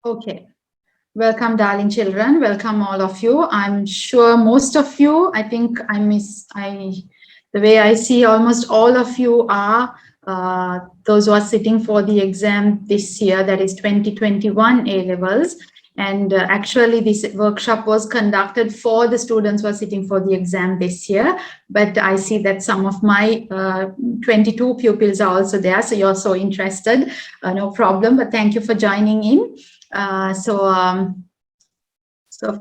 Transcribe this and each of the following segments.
Okay. Welcome, darling children. Welcome, all of you. I'm sure most of you, I think the way I see almost all of you are those who are sitting for the exam this year, that is 2021 A-levels. And actually, this workshop was conducted for the students who are sitting for the exam this year. But I see that some of my 22 pupils are also there. So you're so interested. No problem. But thank you for joining in. So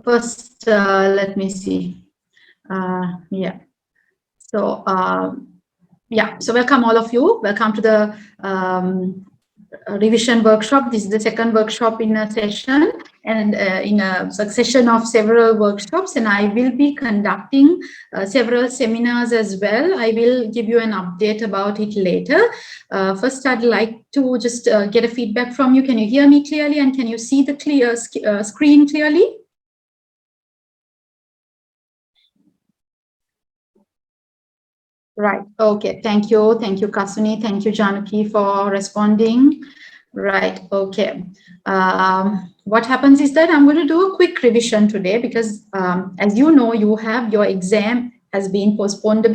first, let me see. Yeah. So so welcome all of you. Welcome to the revision workshop. This is the second workshop in a session and in a succession of several workshops, and I will be conducting several seminars as well. I will give you an update about it later. First, I'd like to just get a feedback from you. Can you hear me clearly, and can you see the clear screen clearly? Right. Okay. Thank you. Thank you, Kasuni. Thank you, Janaki, for responding. Right. Okay. What happens is that I'm going to do a quick revision today because, as you know, you have your exam has been postponed a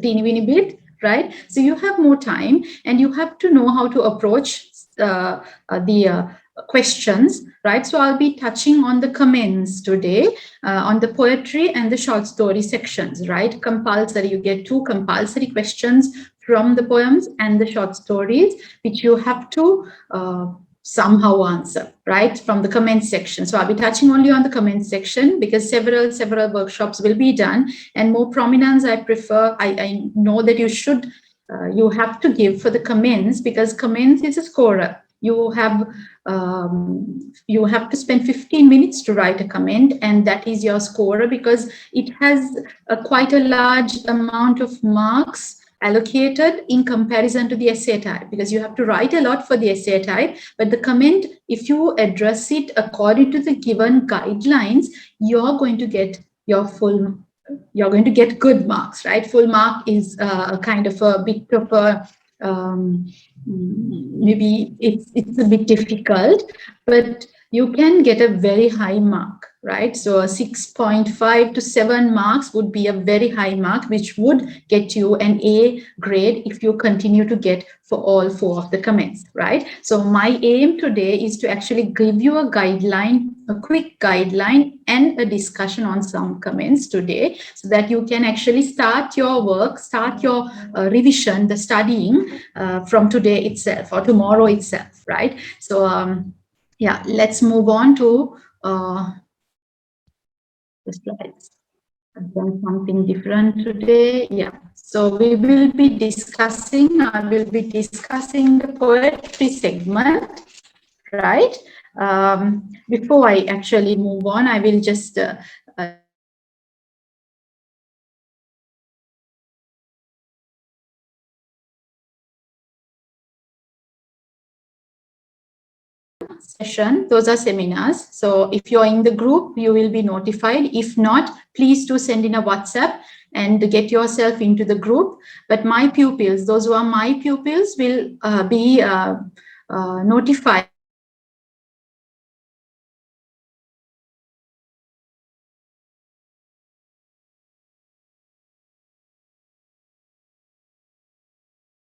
teeny weeny bit, right? So you have more time and you have to know how to approach the questions, right? So I'll be touching on the comments today, on the poetry and the short story sections, right? Compulsory, you get 2 compulsory questions from the poems and the short stories, which you have to somehow answer, right, from the comment section. So I'll be touching only on the comment section because several workshops will be done, and more prominence I prefer. I know that you should, you have to give for the comments because comments is a scorer. You have to spend 15 minutes to write a comment, and that is your scorer because it has quite a large amount of marks allocated in comparison to the essay type, because you have to write a lot for the essay type, but the comment, if you address it according to the given guidelines, you're going to get you're going to get good marks, right? Full mark is kind of a bit of a maybe it's a bit difficult, but you can get a very high mark, right? So a 6.5 to 7 marks would be a very high mark, which would get you an A grade if you continue to get for all 4 of the comments, right? So my aim today is to actually give you a guideline, a quick guideline and a discussion on some comments today, so that you can actually start your work, start your revision, the studying from today itself or tomorrow itself, right? So yeah, let's move on to the slides. I've done something different today. Yeah. So I will be discussing the poetry segment, right? Before I actually move on, I will just session, those are seminars. So if you're in the group, you will be notified. If not, please do send in a WhatsApp and get yourself into the group. But my pupils, those who are my pupils, will be notified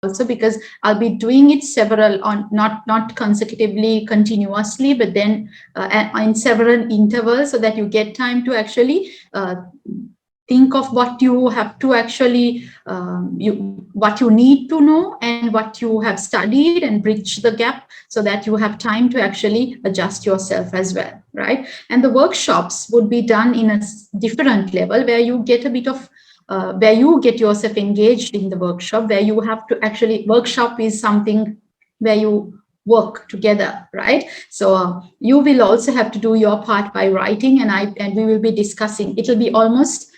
also, because I'll be doing it several on not consecutively continuously, but then in several intervals, so that you get time to actually think of what you have to actually what you need to know and what you have studied, and bridge the gap so that you have time to actually adjust yourself as well, right? And the workshops would be done in a different level, where you get a bit of where you get yourself engaged in the workshop, where you have to actually, workshop is something where you work together, right? So you will also have to do your part by writing, and we will be discussing. It will be almost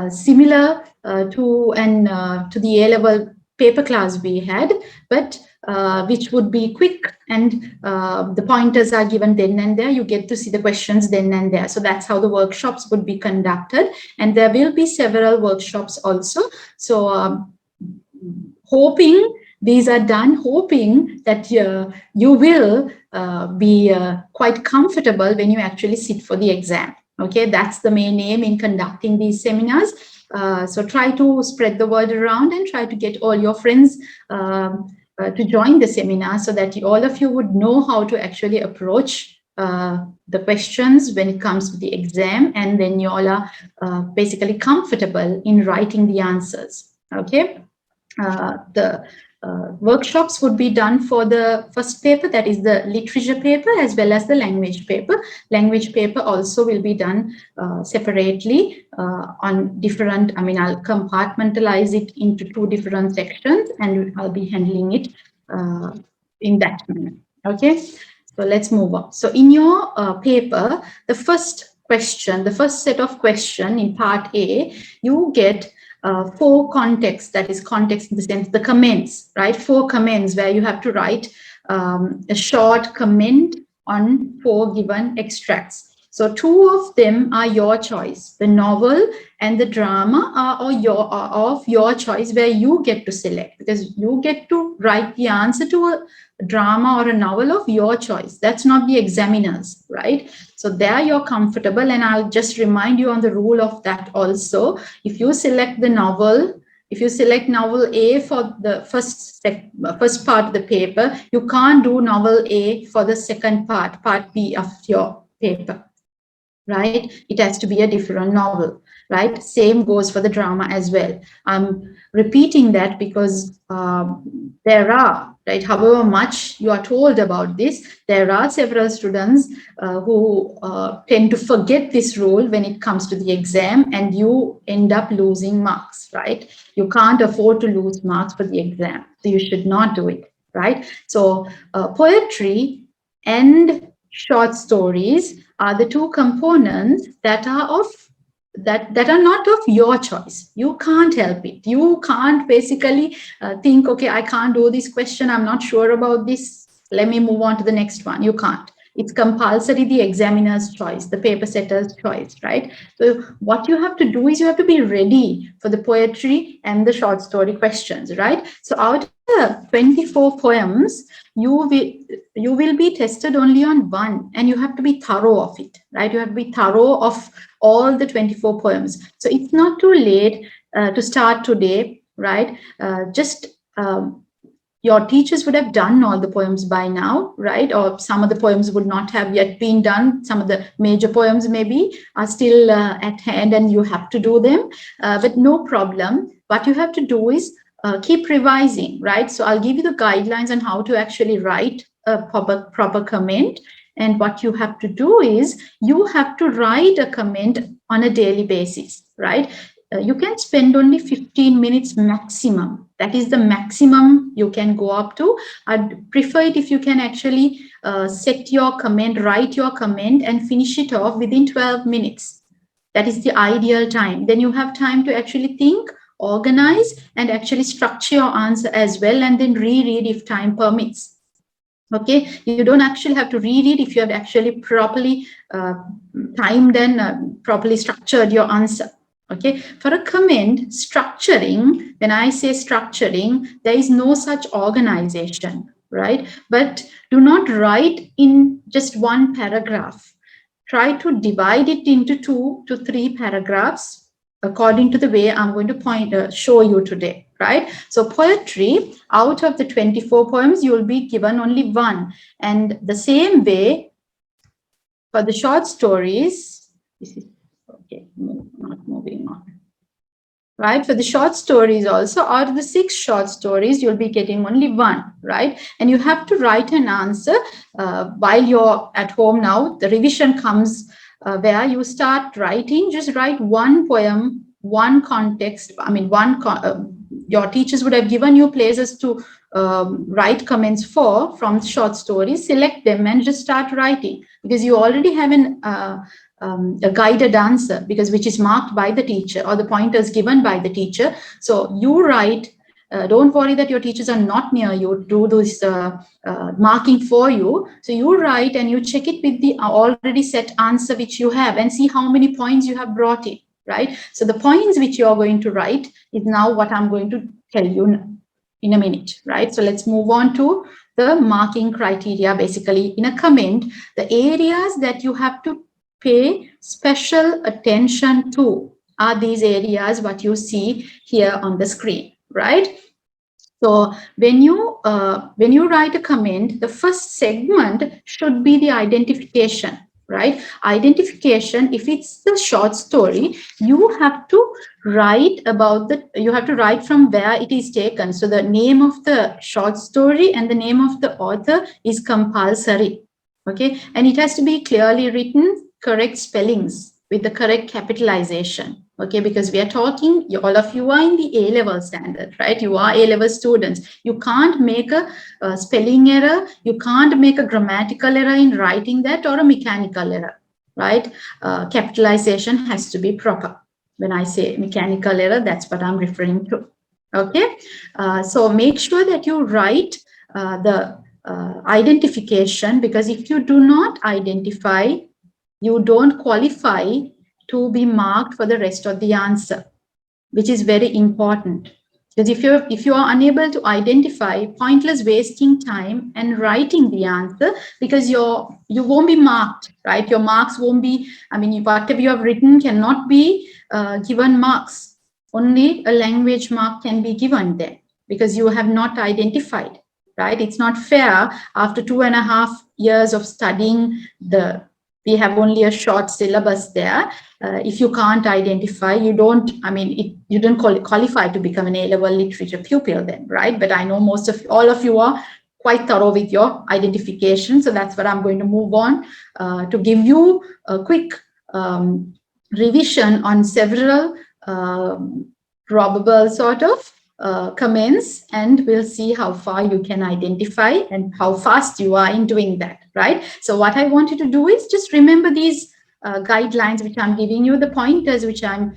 similar to the A-level paper class we had, but which would be quick, and the pointers are given then and there. You get to see the questions then and there. So that's how the workshops would be conducted, and there will be several workshops also. So hoping these are done, hoping that you will be quite comfortable when you actually sit for the exam. Okay, that's the main aim in conducting these seminars. So try to spread the word around and try to get all your friends to join the seminar so that all of you would know how to actually approach the questions when it comes to the exam, and then you all are basically comfortable in writing the answers. Okay, the workshops would be done for the first paper, that is the literature paper, as well as the language paper. Language paper also will be done separately on different, I mean, I'll compartmentalize it into 2 different sections, and I'll be handling it in that manner. Okay, so let's move on. So in your paper, the first question, the first set of question in part A, you get 4 contexts, that is context in the sense the comments, right? 4 comments where you have to write a short comment on 4 given extracts. So 2 of them are your choice. The novel and the drama are of your choice, where you get to select, because you get to write the answer to a drama or a novel of your choice. That's not the examiner's, right? So there you're comfortable, and I'll just remind you on the rule of that also. If you select the novel, if you select novel A for the first part of the paper, you can't do novel A for the second part, part B of your paper, right? It has to be a different novel, right? Same goes for the drama as well. I'm repeating that because there are, right, however much you are told about this, there are several students who tend to forget this rule when it comes to the exam, and you end up losing marks, right? You can't afford to lose marks for the exam, so you should not do it, right? So poetry and short stories are the 2 components that are of that are not of your choice. You can't help it. You can't basically think, okay, I can't do this question, I'm not sure about this, let me move on to the next one. You can't. It's compulsory the examiner's choice, the paper setter's choice, right? So what you have to do is you have to be ready for the poetry and the short story questions, right? So out of the 24 poems, you will be tested only on 1, and you have to be thorough of it, right? You have to be thorough of all the 24 poems. So it's not too late to start today, right? Your teachers would have done all the poems by now, right? Or some of the poems would not have yet been done. Some of the major poems maybe are still at hand and you have to do them, but no problem. What you have to do is keep revising, right? So I'll give you the guidelines on how to actually write a proper comment. And what you have to do is you have to write a comment on a daily basis, right? You can spend only 15 minutes maximum. That is the maximum you can go up to. I'd prefer it if you can actually set your comment, write your comment and finish it off within 12 minutes. That is the ideal time. Then you have time to actually think, organize, and actually structure your answer as well, and then reread if time permits. Okay, you don't actually have to read it if you have actually properly timed and properly structured your answer. Okay, for a comment, structuring, when I say structuring, there is no such organization, right? But do not write in just 1 paragraph. Try to divide it into 2 to 3 paragraphs according to the way I'm going to show you today, right? So poetry, out of the 24 poems, you will be given only 1. And the same way for the short stories, this is okay, not moving on. Right, for the short stories also, out of the 6 short stories, you'll be getting only 1, right? And you have to write an answer while you're at home now. The revision comes where you start writing, just write 1 poem, 1 context. I mean, your teachers would have given you places to write comments for from short stories. Select them and just start writing, because you already have a guided answer, which is marked by the teacher, or the pointers given by the teacher. So you write. Don't worry that your teachers are not near you to do this marking for you. So you write and you check it with the already set answer which you have, and see how many points you have brought in, right? So the points which you are going to write is now what I'm going to tell you in a minute, right? So let's move on to the marking criteria. Basically, in a comment, the areas that you have to pay special attention to are these areas what you see here on the screen, right? So when you write a comment, the first segment should be the identification, right? Identification, if it's the short story, you have to write from where it is taken. So the name of the short story and the name of the author is compulsory, okay? And it has to be clearly written, correct spellings with the correct capitalization. Okay, because we are talking, all of you are in the A-level standard, right? You are A-level students. You can't make a spelling error. You can't make a grammatical error in writing that, or a mechanical error, right? Capitalization has to be proper. When I say mechanical error, that's what I'm referring to. Okay, so make sure that you write the identification, because if you do not identify, you don't qualify to be marked for the rest of the answer, which is very important. Because if you are unable to identify, pointless wasting time and writing the answer, because you won't be marked, right? Your marks won't be, I mean, whatever you have written cannot be given marks. Only a language mark can be given there, because you have not identified, right? It's not fair after 2.5 years of studying we have only a short syllabus there. If you can't identify, you don't qualify to become an A-level literature pupil then, right? But I know all of you are quite thorough with your identification. So that's what I'm going to move on to give you a quick revision on several probable sort of comments, and we'll see how far you can identify and how fast you are in doing that, right? So what I want you to do is just remember these guidelines which I'm giving you, the pointers which I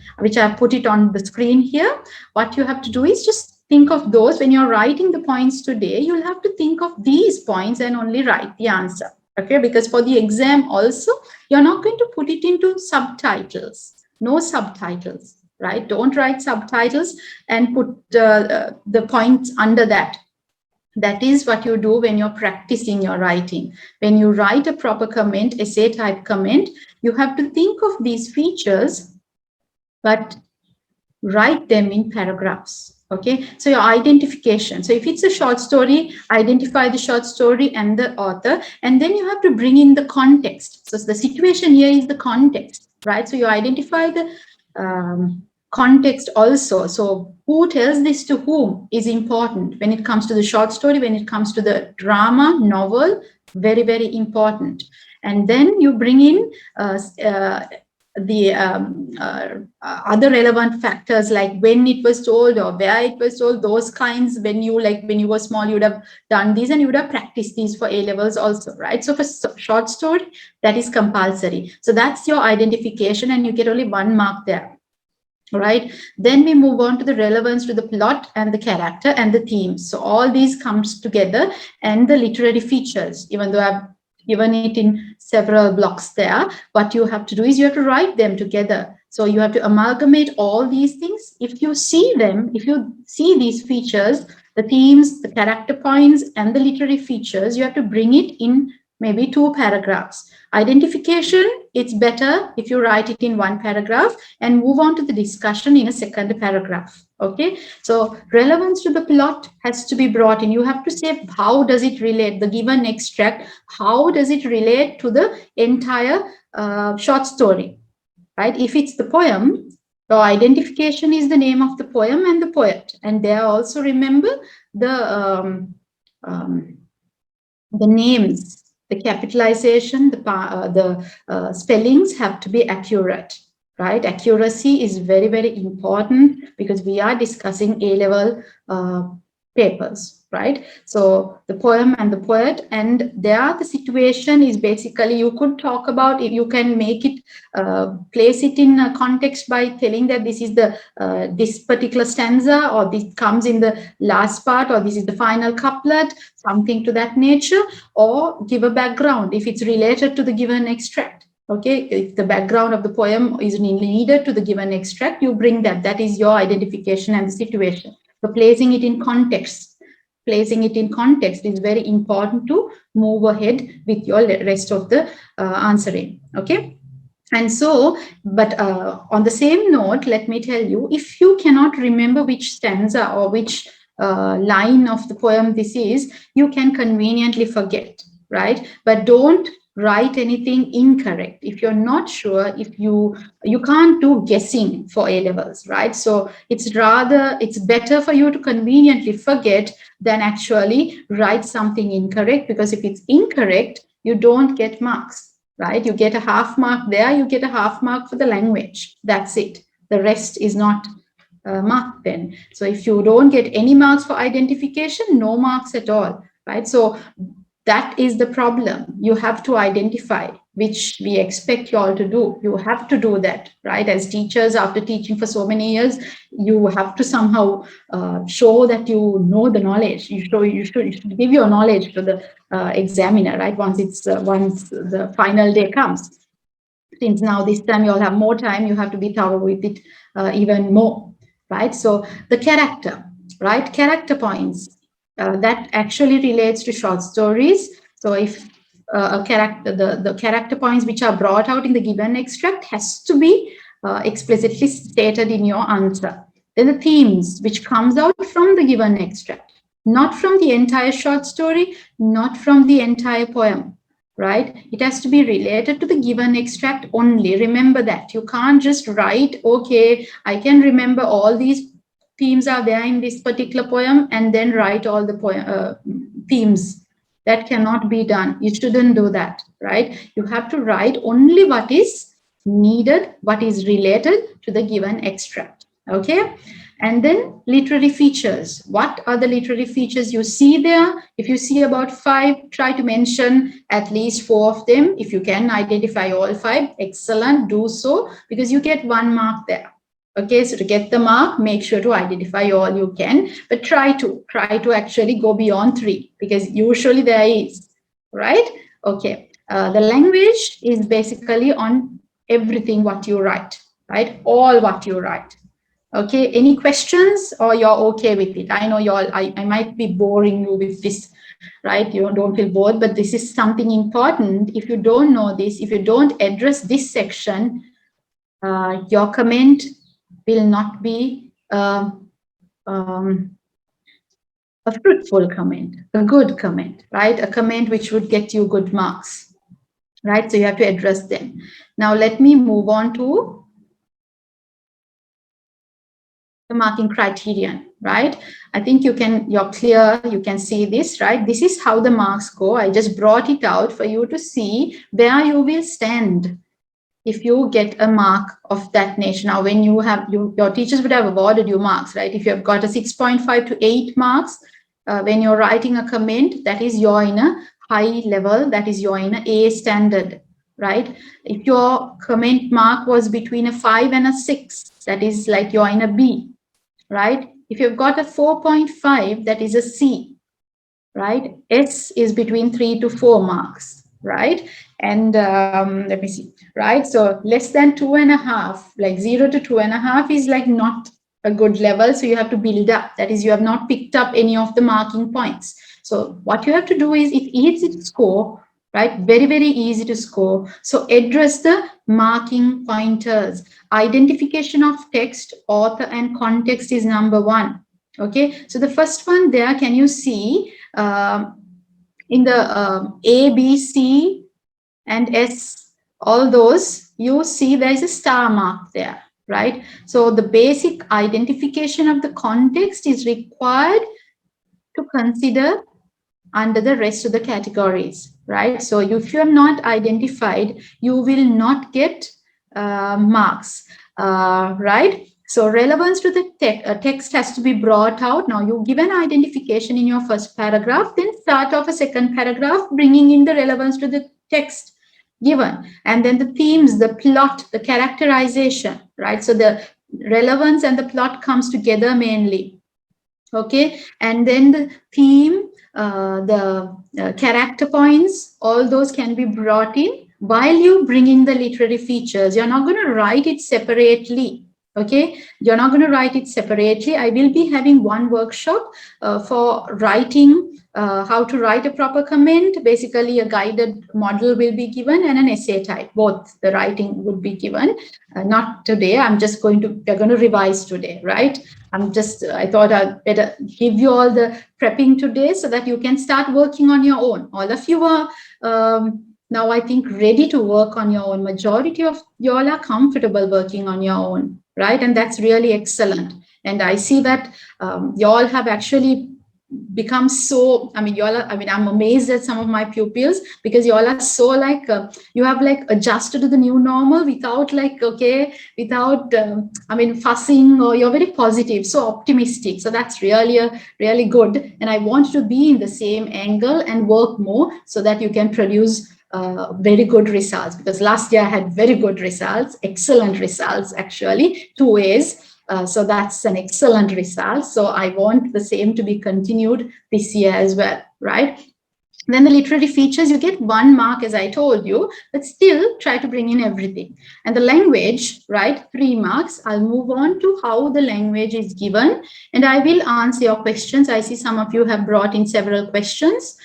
put it on the screen here. What you have to do is just think of those. When you're writing the points today, you'll have to think of these points and only write the answer, okay? Because for the exam also, you're not going to put it into subtitles. No subtitles, right? Don't write subtitles and put the points under that. That is what you do when you're practicing your writing. When you write a proper comment, essay type comment, you have to think of these features, but write them in paragraphs. Okay, so your identification. So if it's a short story, identify the short story and the author, and then you have to bring in the context. So the situation here is the context, right? So you identify the context also. So who tells this to whom is important when it comes to the short story, when it comes to the drama, novel, very, very important. And then you bring in the other relevant factors, like when it was told or where it was told, those kinds. When you were small, you would have done these and you would have practiced these for A-levels also, right? So for short story, that is compulsory. So that's your identification, and you get only 1 mark there. Right, then we move on to the relevance to the plot and the character and the themes. So all these comes together, and the literary features, even though I've given it in several blocks there, what you have to do is you have to write them together. So you have to amalgamate all these things. If you see them, if you see these features, the themes, the character points, and the literary features, you have to bring it in maybe 2 paragraphs. Identification, it's better if you write it in 1 paragraph and move on to the discussion in a 2nd paragraph. Okay, so relevance to the plot has to be brought in. You have to say, how does it relate, the given extract, how does it relate to the entire short story, right? If it's the poem, the identification is the name of the poem and the poet. And there also remember the names, the capitalization, the spellings have to be accurate, right? Accuracy is very, very important, because we are discussing A-level papers, right? So the poem and the poet, and there the situation is basically, you could talk about if you can make it, place it in a context by telling that this is the this particular stanza, or this comes in the last part, or this is the final couplet, something to that nature, or give a background if it's related to the given extract. Okay, if the background of the poem is needed to the given extract, you bring that. That is your identification and the situation. So placing it in context placing it in context is very important to move ahead with your rest of the answering. Okay. And so, but on the same note, let me tell you, if you cannot remember which stanza or which line of the poem this is, you can conveniently forget, right? But don't write anything incorrect. If you're not sure, if you can't do guessing for A levels, right? So it's better for you to conveniently forget than actually write something incorrect, because if it's incorrect, you don't get marks. Right? You get a half mark there, you get a half mark for the language. That's it. The rest is not marked then. So if you don't get any marks for identification, no marks at all, right? So that is the problem. You have to identify, which we expect you all to do. You have to do that, right? As teachers, after teaching for so many years, you have to somehow show that you know the knowledge. You should give your knowledge to the examiner, right? Once the final day comes. Since now this time you all have more time, you have to be thorough with it even more, right? So the character, right? Character points. That actually relates to short stories. So if a character, the character points which are brought out in the given extract has to be explicitly stated in your answer. Then the themes which comes out from the given extract, not from the entire short story, not from the entire poem, right? It has to be related to the given extract only. Remember that. You can't just write, okay, I can remember all these themes are there in this particular poem, and then write all the themes. That cannot be done. You shouldn't do that, right? You have to write only what is needed, what is related to the given extract. Okay. And then literary features. What are the literary features you see there? If you see about 5, try to mention at least 4 of them. If you can identify all 5, excellent, do so, because you get 1 mark there. Okay, so to get the mark, make sure to identify all you can, but try to actually go beyond 3, because usually there is, right? Okay, the language is basically on everything what you write, right? All what you write. Okay, any questions, or you're okay with it? I know y'all, I might be boring you with this, right? You don't feel bored, but this is something important. If you don't know this, if you don't address this section, your comment will not be a fruitful comment, a good comment, right? A comment which would get you good marks, right? So you have to address them. Now let me move on to the marking criterion, right? I think you're clear, you can see this, right? This is how the marks go. I just brought it out for you to see where you will stand if you get a mark of that nature. Now, when you have, your teachers would have awarded you marks, right? If you have got a 6.5 to 8 marks, when you're writing a comment, that is you're in a high level, that is you're in a A standard, right? If your comment mark was between a 5 and a 6, that is like you're in a B, right? If you've got a 4.5, that is a C, right? S is between 3 to 4 marks, right? And let me see, right? So less than 2.5, like 0 to 2.5 is like not a good level. So you have to build up. That is, you have not picked up any of the marking points. So what you have to do is, it's easy to score, right? Very, very easy to score. So address the marking pointers. Identification of text, author, and context is number 1. Okay, so the first one there, can you see in the A, B, C, and S, all those, you see there is a star mark there, right? So the basic identification of the context is required to consider under the rest of the categories, right? So if you have not identified, you will not get marks, right? So relevance to the text has to be brought out. Now you give an identification in your first paragraph, then start off a second paragraph, bringing in the relevance to the text given, and then the themes, the plot, the characterization, right? So the relevance and the plot comes together mainly. Okay, and then the theme, the character points, all those can be brought in while you bring in the literary features. You're not going to write it separately, Okay, you're not going to write it separately. I will be having one workshop for writing, how to write a proper comment. Basically, a guided model will be given and an essay type. Both the writing would be given. Not today. We're going to revise today, right? I thought I'd better give you all the prepping today so that you can start working on your own. All of you are now, I think, ready to work on your own. Majority of y'all are comfortable working on your own, right? And that's really excellent. And I see that y'all have actually become so, I'm amazed at some of my pupils, because y'all are so like, you have like adjusted to the new normal without like, fussing, or you're very positive, so optimistic. So that's really good. And I want to be in the same angle and work more so that you can produce very good results, because last year I had very good results, excellent results, actually, 2 A's. So that's an excellent result. So I want the same to be continued this year as well, right? Then the literary features, you get 1 mark, as I told you, but still try to bring in everything. And the language, right, 3 marks. I'll move on to how the language is given, and I will answer your questions. I see some of you have brought in several questions.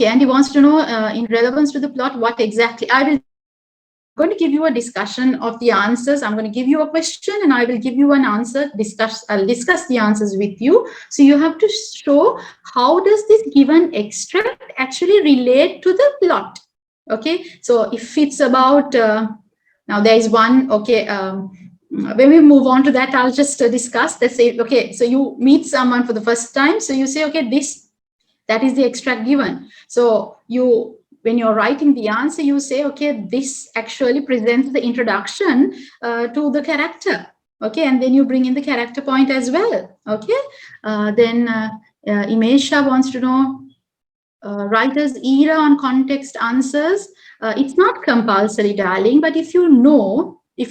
Andy wants to know, in relevance to the plot, what exactly. I'm going to give you a discussion of the answers. I'm going to give you a question and I will give you an answer. I'll discuss the answers with you. So you have to show how does this given extract actually relate to the plot. Okay, so if it's about, now there is one, when we move on to that, I'll just discuss. Let's say, okay, so you meet someone for the first time. So you say, okay, that is the extract given. So when you're writing the answer, you say, okay, this actually presents the introduction to the character. Okay, and then you bring in the character point as well. Okay, then Imesha wants to know, writer's era on context answers. It's not compulsory, darling, but if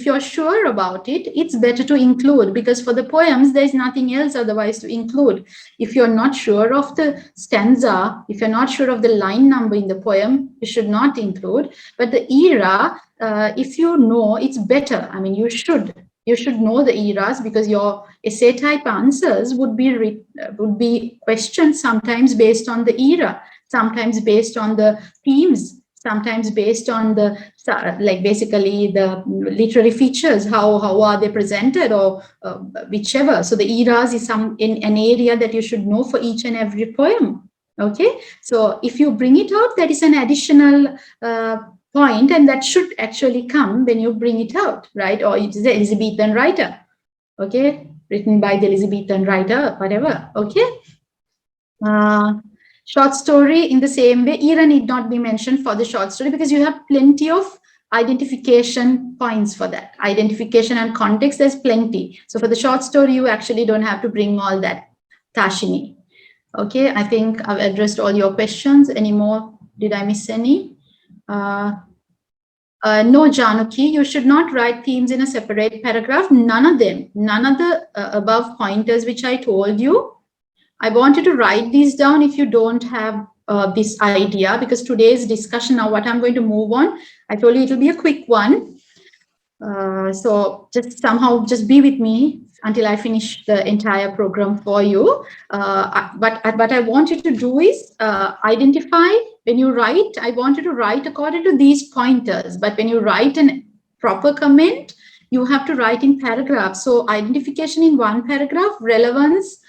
you're sure about it, it's better to include, because for the poems, there's nothing else otherwise to include. If you're not sure of the stanza, if you're not sure of the line number in the poem, you should not include. But the era, if you know, it's better. I mean, you should know the eras, because your essay type answers would be questioned sometimes based on the era, sometimes based on the themes, sometimes based on the, like, basically the literary features, how are they presented, or whichever. So the eras is in an area that you should know for each and every poem. Okay, so if you bring it out, that is an additional point, and that should actually come when you bring it out, right? Or it is the Elizabethan writer, okay, written by the Elizabethan writer, whatever. Okay. Short story, in the same way, era need not be mentioned for the short story, because you have plenty of identification points for that. Identification and context, there's plenty. So for the short story, you actually don't have to bring all that, Tashini. Okay, I think I've addressed all your questions. Any more? Did I miss any? No, Januki, you should not write themes in a separate paragraph. None of them, none of the above pointers which I told you. I want you to write these down if you don't have this idea, because today's discussion, now what I'm going to move on, I told you it'll be a quick one. So just be with me until I finish the entire program for you. But what I want you to do is identify, when you write, I want you to write according to these pointers. But when you write a proper comment, you have to write in paragraphs. So identification in 1 paragraph, relevance,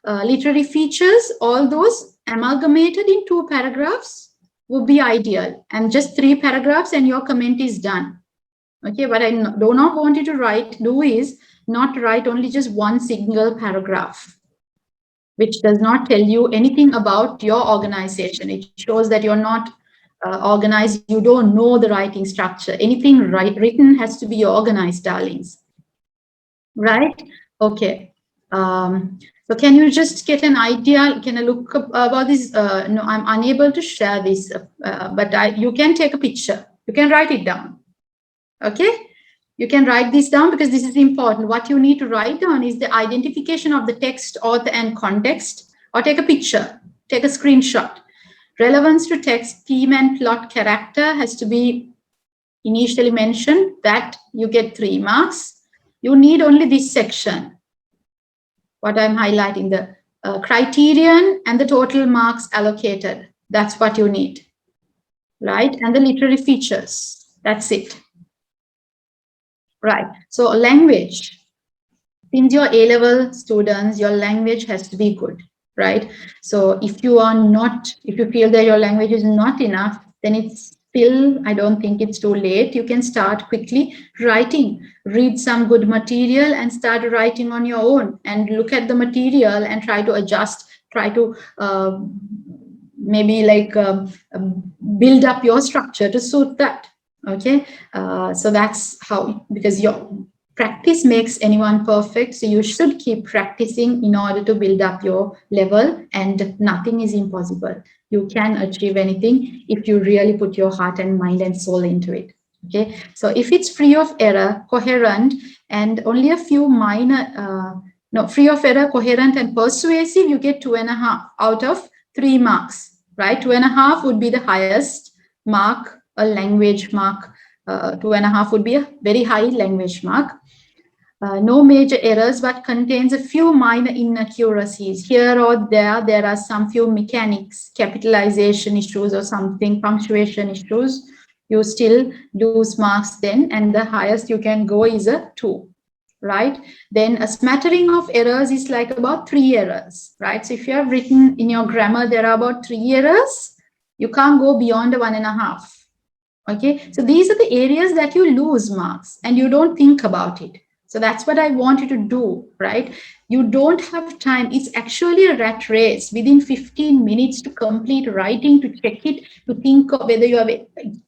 literary features, all those amalgamated in 2 paragraphs would be ideal. And just 3 paragraphs and your comment is done. Okay, what I do not want you to do is not write only just 1 single paragraph, which does not tell you anything about your organization. It shows that you're not organized. You don't know the writing structure. Anything written has to be organized, darlings. Right? Okay. So can you just get an idea? Can I look about this? No, I'm unable to share this, but you can take a picture. You can write it down. Okay, you can write this down, because this is important. What you need to write down is the identification of the text, author, and context, or take a picture, take a screenshot. Relevance to text, theme, and plot, character has to be initially mentioned, that you get 3 marks. You need only this section, what I'm highlighting, the criterion and the total marks allocated. That's what you need, right? And the literary features. That's it. Right. So language. Since you're A-level students, your language has to be good, right? So if you feel that your language is not enough, then it's still, I don't think it's too late. You can start quickly writing, read some good material and start writing on your own, and look at the material and try to adjust, try to maybe build up your structure to suit that. Okay, so that's how, because your practice makes anyone perfect, so you should keep practicing in order to build up your level, and nothing is impossible. You can achieve anything if you really put your heart and mind and soul into it. Okay, so if it's free of error, coherent, and only a few minor free of error, coherent and persuasive, you get 2.5 out of 3 marks, right? 2.5 would be the highest mark, a language mark. 2.5 would be a very high language mark. No major errors, but contains a few minor inaccuracies. Here or there are some few mechanics, capitalization issues or something, punctuation issues. You still lose marks then, and the highest you can go is a 2, right? Then a smattering of errors is like about 3 errors, right? So if you have written in your grammar, there are about 3 errors, you can't go beyond a 1.5. Okay, so these are the areas that you lose marks and you don't think about it. So that's what I want you to do, right? You don't have time. It's actually a rat race. Within 15 minutes to complete writing, to check it, to think of whether you have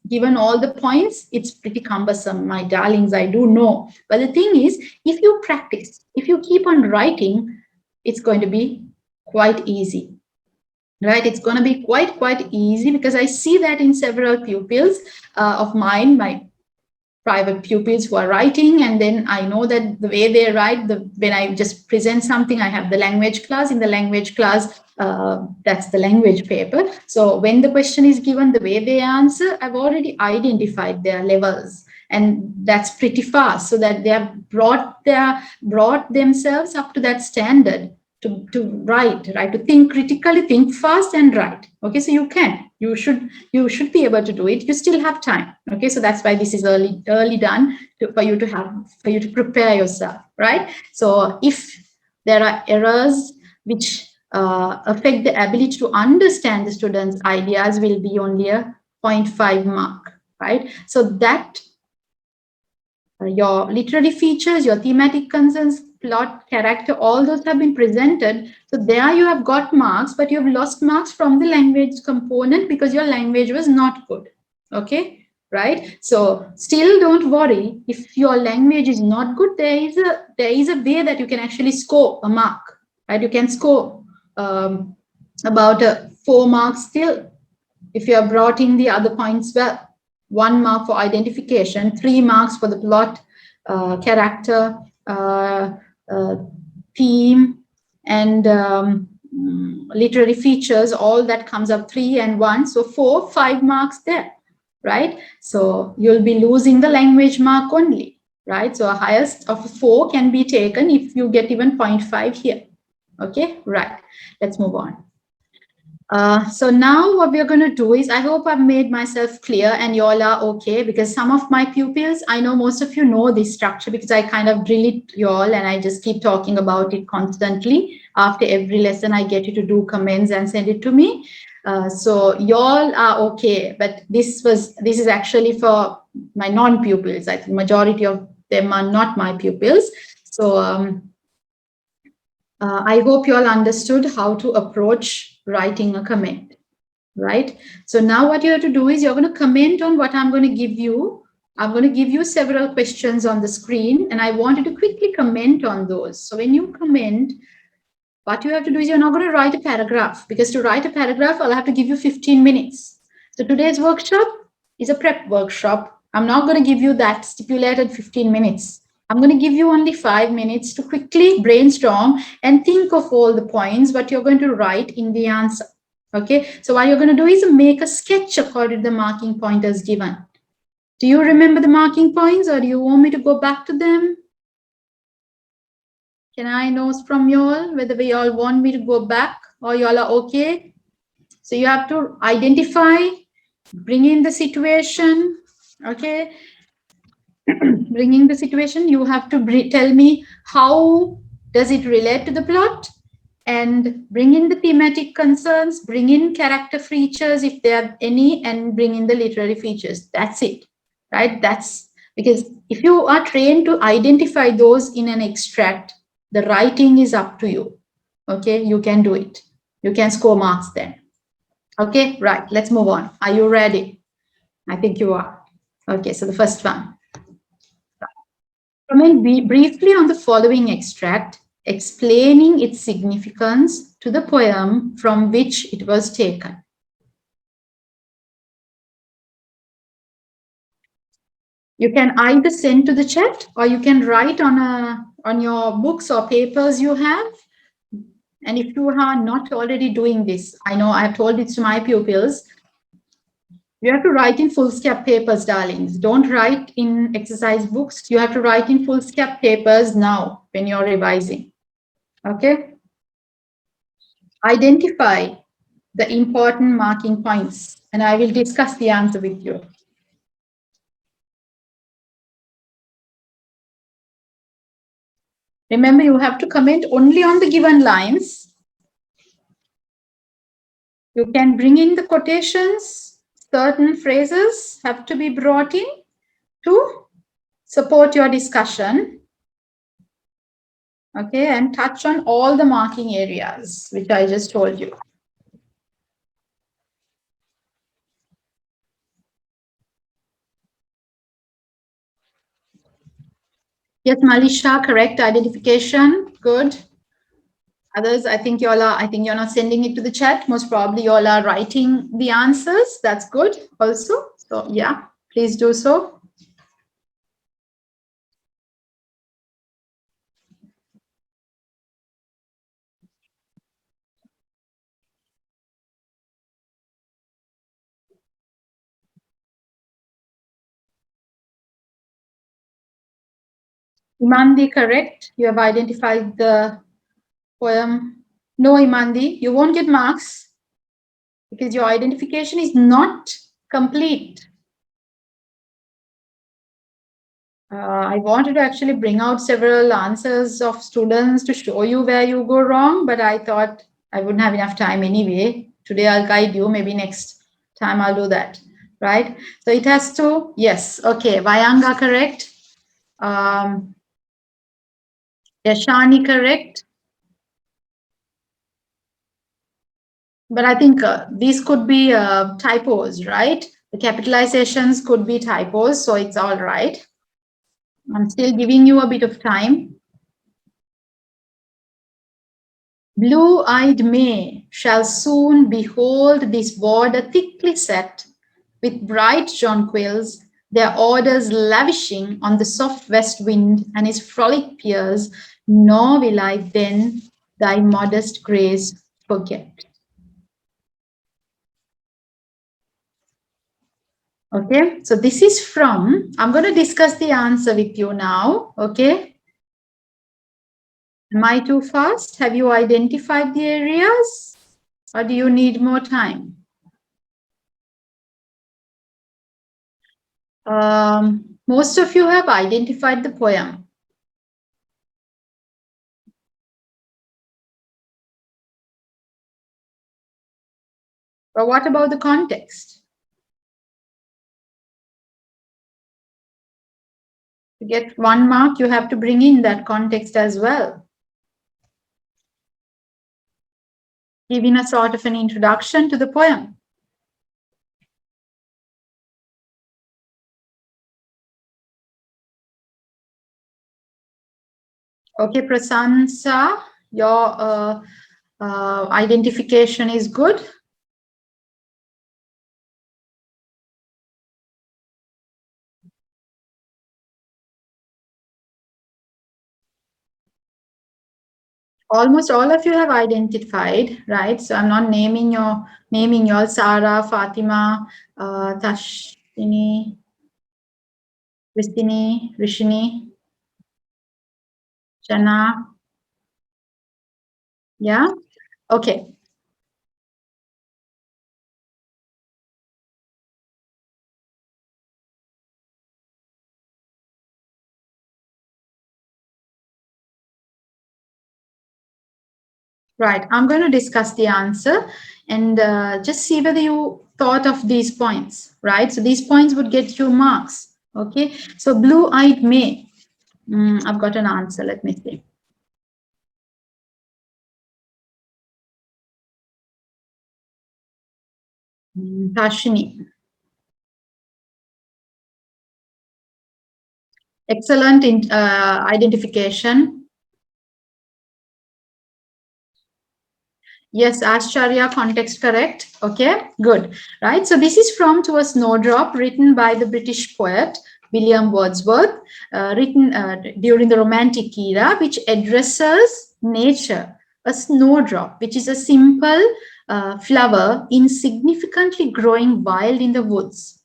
given all the points, it's pretty cumbersome, my darlings, I do know. But the thing is, if you practice, if you keep on writing, it's going to be quite easy. Right, it's going to be quite easy, because I see that in several pupils of mine, my private pupils who are writing, and then I know that the way they write, when I just present something, I have the language class. In the language class, that's the language paper. So when the question is given, the way they answer, I've already identified their levels, and that's pretty fast, so that they have brought themselves up to that standard to write, to think critically, think fast and write. Okay, so you should be able to do it. You still have time. Okay, so that's why this is early done for you to prepare yourself, right? So if there are errors which affect the ability to understand the student's ideas, will be only a 0.5 mark, right? So that your literary features, your thematic concerns, plot, character, all those have been presented. So there you have got marks, but you have lost marks from the language component because your language was not good. Okay, right? So still don't worry. If your language is not good, there is a way that you can actually score a mark, right? You can score about 4 marks still if you have brought in the other points well. 1 mark for identification, 3 marks for the plot, character, theme, and literary features. All that comes up 3 and 1, so 5 marks there, right? So you'll be losing the language mark only, right? So a highest of 4 can be taken if you get even 0.5 here. Okay, right. Let's move on. So now what we're going to do is, I hope I've made myself clear and you all are okay, because some of my pupils, I know most of you know this structure because I kind of drill it you all and I just keep talking about it constantly. After every lesson, I get you to do comments and send it to me. So you all are okay, but this is actually for my non-pupils. I think majority of them are not my pupils. So I hope you all understood how to approach writing a comment, right? So now what you have to do is you're going to comment on what I'm going to give you. I'm going to give you several questions on the screen, and I want you to quickly comment on those. So when you comment, what you have to do is you're not going to write a paragraph, because to write a paragraph, I'll have to give you 15 minutes. So today's workshop is a prep workshop. I'm not going to give you that stipulated 15 minutes. I'm going to give you only 5 minutes to quickly brainstorm and think of all the points, what you're going to write in the answer. Okay, so what you're going to do is make a sketch according to the marking pointers given. Do you remember the marking points, or do you want me to go back to them? Can I know from you all whether we all want me to go back or you all are okay? So you have to identify, bring in the situation, okay? Bringing the situation, you have to tell me how does it relate to the plot, and bring in the thematic concerns, bring in character features if there are any, and bring in the literary features. That's it, right? That's because if you are trained to identify those in an extract, the writing is up to you. Okay, you can do it. You can score marks then. Okay, right, let's move on. Are you ready? I think you are. Okay, so the first one. Comment briefly on the following extract, explaining its significance to the poem from which it was taken. You can either send to the chat, or you can write on your books or papers you have. And if you are not already doing this, I know I have told it to my pupils, you have to write in foolscap papers, darlings. Don't write in exercise books. You have to write in foolscap papers now when you're revising. Okay? Identify the important marking points, and I will discuss the answer with you. Remember, you have to comment only on the given lines. You can bring in the quotations. Certain phrases have to be brought in to support your discussion. Okay, and touch on all the marking areas, which I just told you. Yes, Malisha, correct identification. Good. Others, I think you're not sending it to the chat. Most probably you all are writing the answers. That's good also. So yeah, please do so. Imandi, correct. You have identified the poem. No, Imandi, you won't get marks because your identification is not complete. I wanted to actually bring out several answers of students to show you where you go wrong, but I thought I wouldn't have enough time anyway. Today I'll guide you. Maybe next time I'll do that, right? So it has to, yes, okay. Vayanga, correct. Yashani, correct. But I think these could be typos, right? The capitalizations could be typos, so it's all right. I'm still giving you a bit of time. Blue-eyed May shall soon behold this border thickly set, with bright jonquils, their orders lavishing on the soft west wind and his frolic peers, nor will I then thy modest grace forget. Okay, so this is from, I'm going to discuss the answer with you now, okay? Am I too fast? Have you identified the areas, or do you need more time? Most of you have identified the poem. But what about the context? To get 1 mark, you have to bring in that context as well. Giving a sort of an introduction to the poem. Okay, Prasansa, your identification is good. Almost all of you have identified, right? So I'm not naming your Sarah, Fatima, Tashini, Rishini, Rishini, Jana. Yeah, okay. Right, I'm going to discuss the answer and just see whether you thought of these points, right? So these points would get you marks, okay? So blue-eyed May, I've got an answer, let me see. Tashini. Excellent identification. Yes, Ashcharya, context correct. Okay, good. Right. So this is from To a Snowdrop, written by the British poet William Wordsworth, written during the Romantic era, which addresses nature. A snowdrop, which is a simple flower insignificantly growing wild in the woods.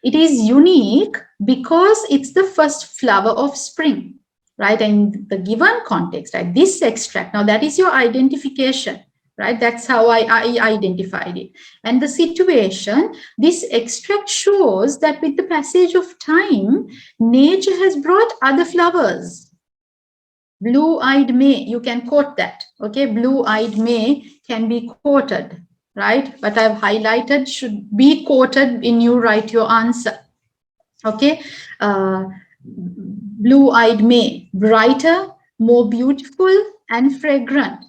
It is unique because it's the first flower of spring, right? And the given context, right? This extract, now that is your identification, right? That's how I identified it. And the situation, this extract shows that with the passage of time, nature has brought other flowers. Blue-eyed May, you can quote that, okay? Blue-eyed May can be quoted, right? But I've highlighted should be quoted when you write your answer. Okay, blue-eyed May, brighter, more beautiful and fragrant.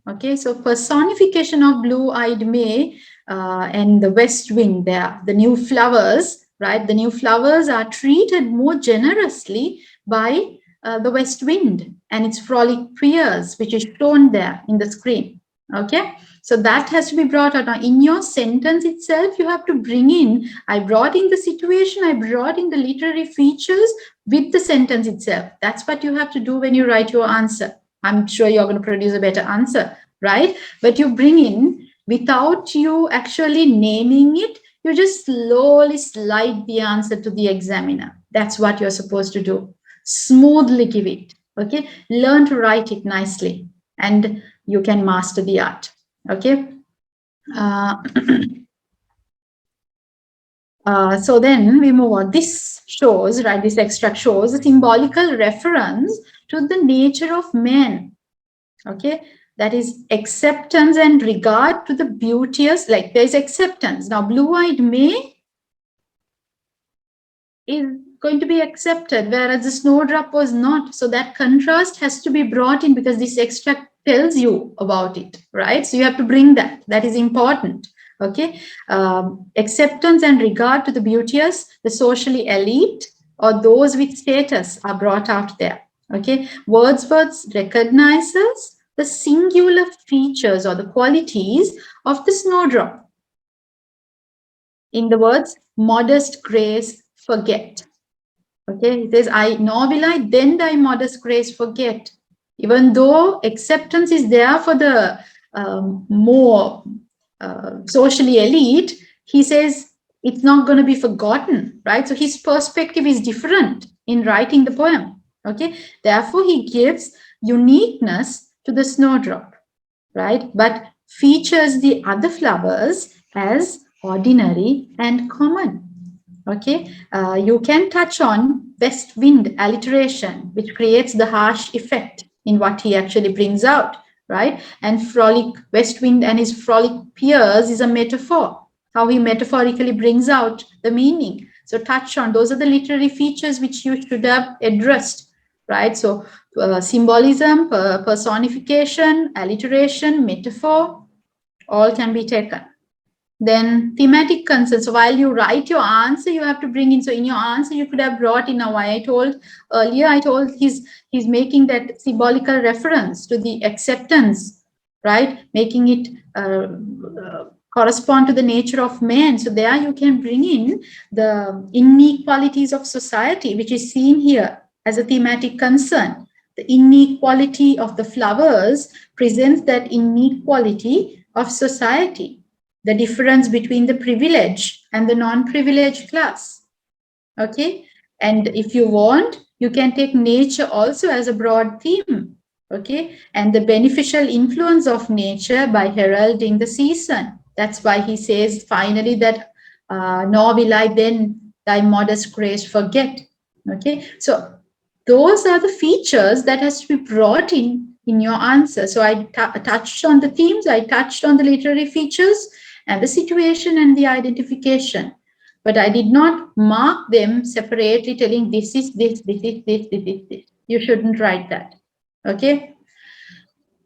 Okay, so personification of blue-eyed May and the west wind there, the new flowers, right? The new flowers are treated more generously by the west wind and its frolic peers, which is shown there in the screen. Okay, so that has to be brought out. Now, in your sentence itself, you have to bring in, I brought in the situation, I brought in the literary features with the sentence itself. That's what you have to do when you write your answer. I'm sure you're going to produce a better answer, right? But you bring in, without you actually naming it, you just slowly slide the answer to the examiner. That's what you're supposed to do. Smoothly give it, okay? Learn to write it nicely and you can master the art, okay? So then we move on. This shows, right, this extract shows a symbolical reference to the nature of man, okay? That is acceptance and regard to the beauteous, like there's acceptance. Now, blue-eyed May is going to be accepted, whereas the snowdrop was not. So that contrast has to be brought in because this extract tells you about it, right? So you have to bring that. That is important. Okay, acceptance and regard to the beauteous, the socially elite, or those with status are brought out there. Okay, Wordsworth recognizes the singular features or the qualities of the snowdrop. In the words, modest grace, forget. Okay, it says, I nor will I then thy modest grace forget. Even though acceptance is there for the more socially elite, he says it's not going to be forgotten, right? So his perspective is different in writing the poem. Okay, therefore he gives uniqueness to the snowdrop, right? But features the other flowers as ordinary and common. Okay, you can touch on west wind alliteration, which creates the harsh effect in what he actually brings out, right? And frolic, west wind and his frolic peers is a metaphor, how he metaphorically brings out the meaning. So touch on, those are the literary features which you should have addressed, right? So symbolism, personification, alliteration, metaphor, all can be taken. Then thematic concerns. So while you write your answer, you have to bring in. So in your answer, you could have brought in. Now, why I told earlier, I told he's making that symbolical reference to the acceptance, right? Making it correspond to the nature of man. So there you can bring in the inequalities of society, which is seen here as a thematic concern. The inequality of the flowers presents that inequality of society, the difference between the privileged and the non-privileged class. Okay, And if you want, you can take nature also as a broad theme. Okay, and the beneficial influence of nature by heralding the season. That's why he says finally that nor will I then thy modest grace forget. Okay, so those are the features that has to be brought in your answer. So I touched on the themes, I touched on the literary features and the situation and the identification, but I did not mark them separately, telling this is this, this is this, this is this. You shouldn't write that. Okay.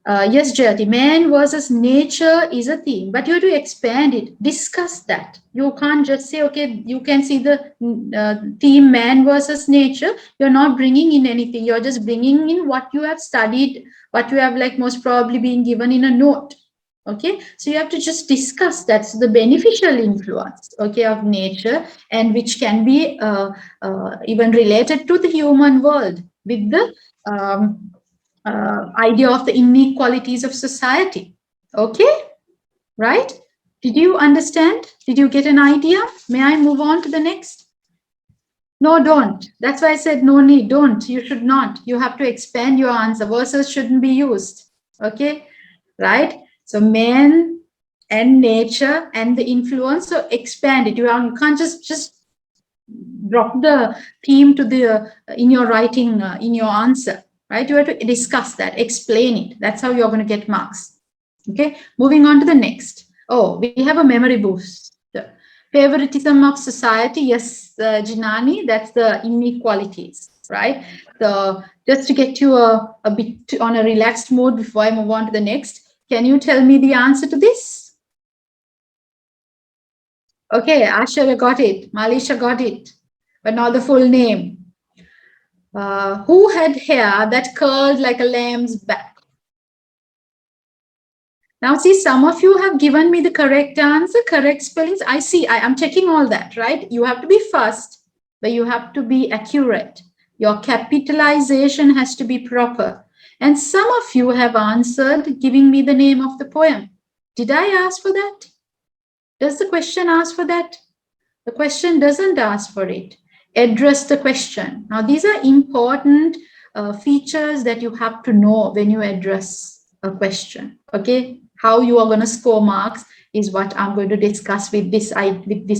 Yes, Jyoti, man versus nature is a theme, but you have to expand it, discuss that. You can't just say, okay, you can see the theme man versus nature. You're not bringing in anything. You're just bringing in what you have studied, what you have like most probably been given in a note. Okay, so you have to just discuss that's the beneficial influence, okay, of nature, and which can be even related to the human world with the idea of the inequalities of society. Okay, right? Did you understand? Did you get an idea? May I move on to the next? No, don't. That's why I said no need. Don't. You should not. You have to expand your answer. Verses shouldn't be used. Okay, right? So man and nature and the influence. So expand it. You can't just drop the theme to the in your writing in your answer, right? You have to discuss that, explain it. That's how you're going to get marks. Okay, moving on to the next. Oh, we have a memory boost. The favoritism of society. Yes, Jinani, that's the inequalities, right? So just to get you a bit on a relaxed mode before I move on to the next, can you tell me the answer to this? Okay, Asha got it. Malisha got it, but not the full name. Who had hair that curled like a lamb's back? Now, see, some of you have given me the correct answer, correct spellings. I see, I am checking all that, right? You have to be fast, but you have to be accurate. Your capitalization has to be proper. And some of you have answered giving me the name of the poem. Did I ask for that? Does the question ask for that? The question doesn't ask for it. Address the question. Now, these are important features that you have to know when you address a question. Okay, how you are going to score marks is what I'm going to discuss with this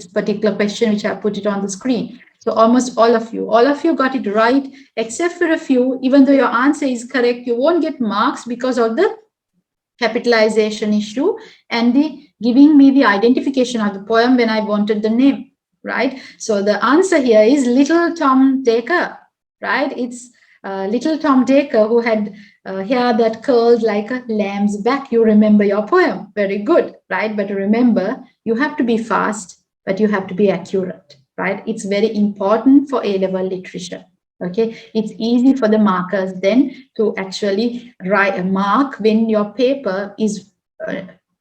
particular question, which I put it on the screen. So almost all of you got it right, except for a few. Even though your answer is correct, you won't get marks because of the capitalization issue and the giving me the identification of the poem when I wanted the name, right? So the answer here is Little Tom Dacre, right? It's Little Tom Dacre who had hair that curled like a lamb's back. You remember your poem. Very good, right? But remember, you have to be fast, but you have to be accurate, right? It's very important for A-level literature. Okay, it's easy for the markers then to actually write a mark when your paper is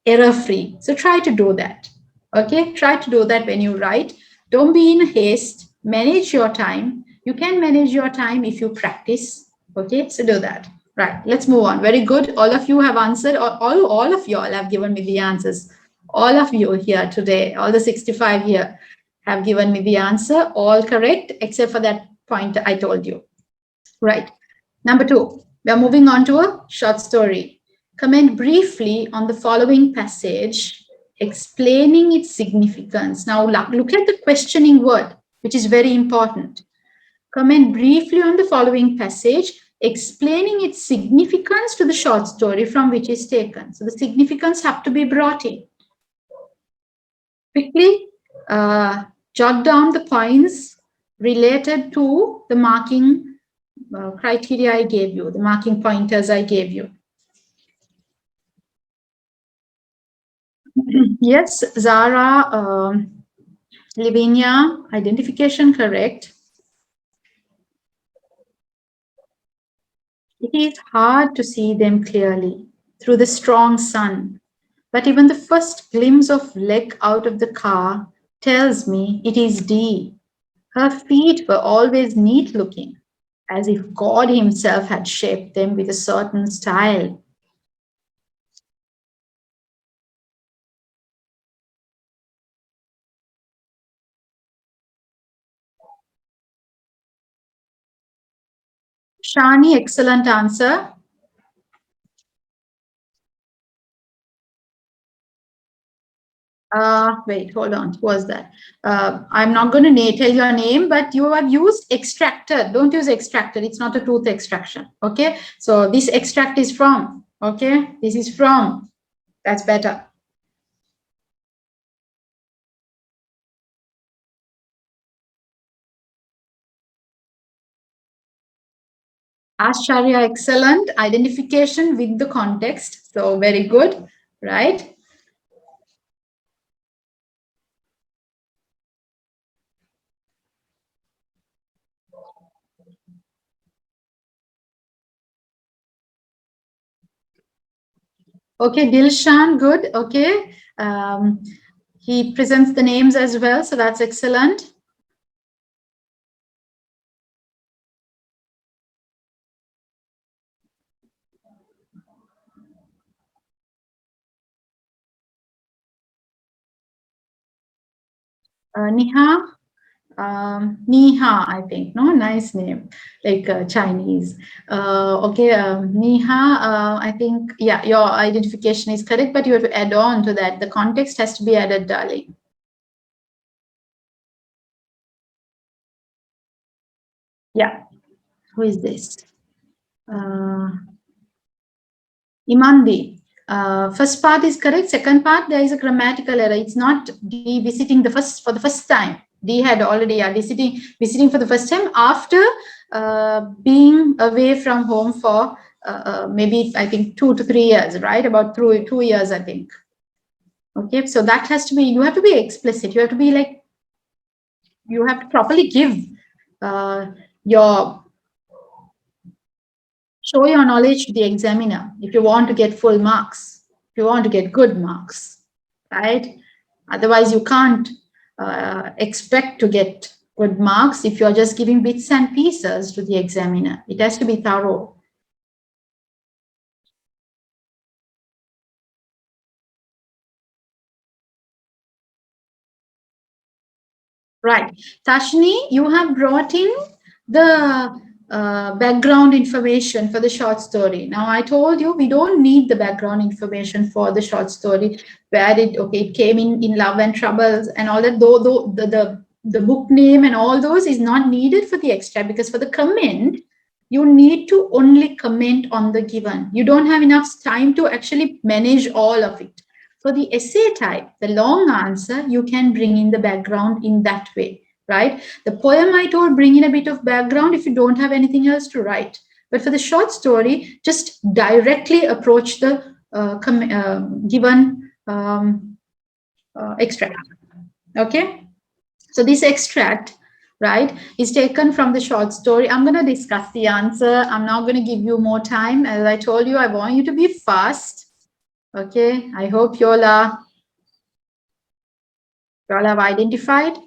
error free. So try to do that. Okay, try to do that when you write. Don't be in haste. Manage your time. You can manage your time if you practice. Okay, so do that. Right, let's move on. Very good. All of you have answered. All of you all have given me the answers. All of you here today, all the 65 here have given me the answer. All correct except for that point I told you. Right. Number 2, we are moving on to a short story. Comment briefly on the following passage, explaining its significance. Now look at the questioning word, which is very important. Comment briefly on the following passage, explaining its significance to the short story from which is taken. So the significance have to be brought in. Quickly jot down the points related to the marking criteria I gave you, the marking pointers I gave you. Yes, Zara, Lavinia, identification correct. It is hard to see them clearly through the strong sun, but even the first glimpse of leg out of the car tells me it is Dee. Her feet were always neat looking, as if God himself had shaped them with a certain style. Shani, excellent answer. Wait, hold on. Who was that? I'm not going to tell your name, but you have used extractor. Don't use extractor. It's not a tooth extraction. Okay. So this extract is from. Okay. This is from. That's better. Ashcharya, excellent. Identification with the context. So very good. Right. Okay. Dilshan, good. Okay. He presents the names as well. So that's excellent. Niha. Niha, I think, no, nice name, like Chinese. Okay, Niha, I think, yeah, your identification is correct, but you have to add on to that. The context has to be added, darling. Yeah, who is this? Imandi. First part is correct. Second part, there is a grammatical error. It's not D visiting the first for the first time. D had already visiting for the first time after being away from home for maybe I think 2 to 3 years, right? About 2 years, I think. Okay, so that has to be. You have to be explicit. You have to be like. You have to properly give your show your knowledge to the examiner if you want to get full marks, if you want to get good marks, right? Otherwise, you can't expect to get good marks if you're just giving bits and pieces to the examiner. It has to be thorough. Right. Tashni, you have brought in the background information for the short story. Now, I told you we don't need the background information for the short story where it came in Love and Troubles and all that, though the book name and all those is not needed for the extract, because for the comment, you need to only comment on the given. You don't have enough time to actually manage all of it. For the essay type, the long answer, you can bring in the background in that way, right? The poem I told, bring in a bit of background if you don't have anything else to write. But for the short story, just directly approach the given extract. Okay? So this extract, right, is taken from the short story. I'm going to discuss the answer. I'm not going to give you more time. As I told you, I want you to be fast. Okay, I hope you all have identified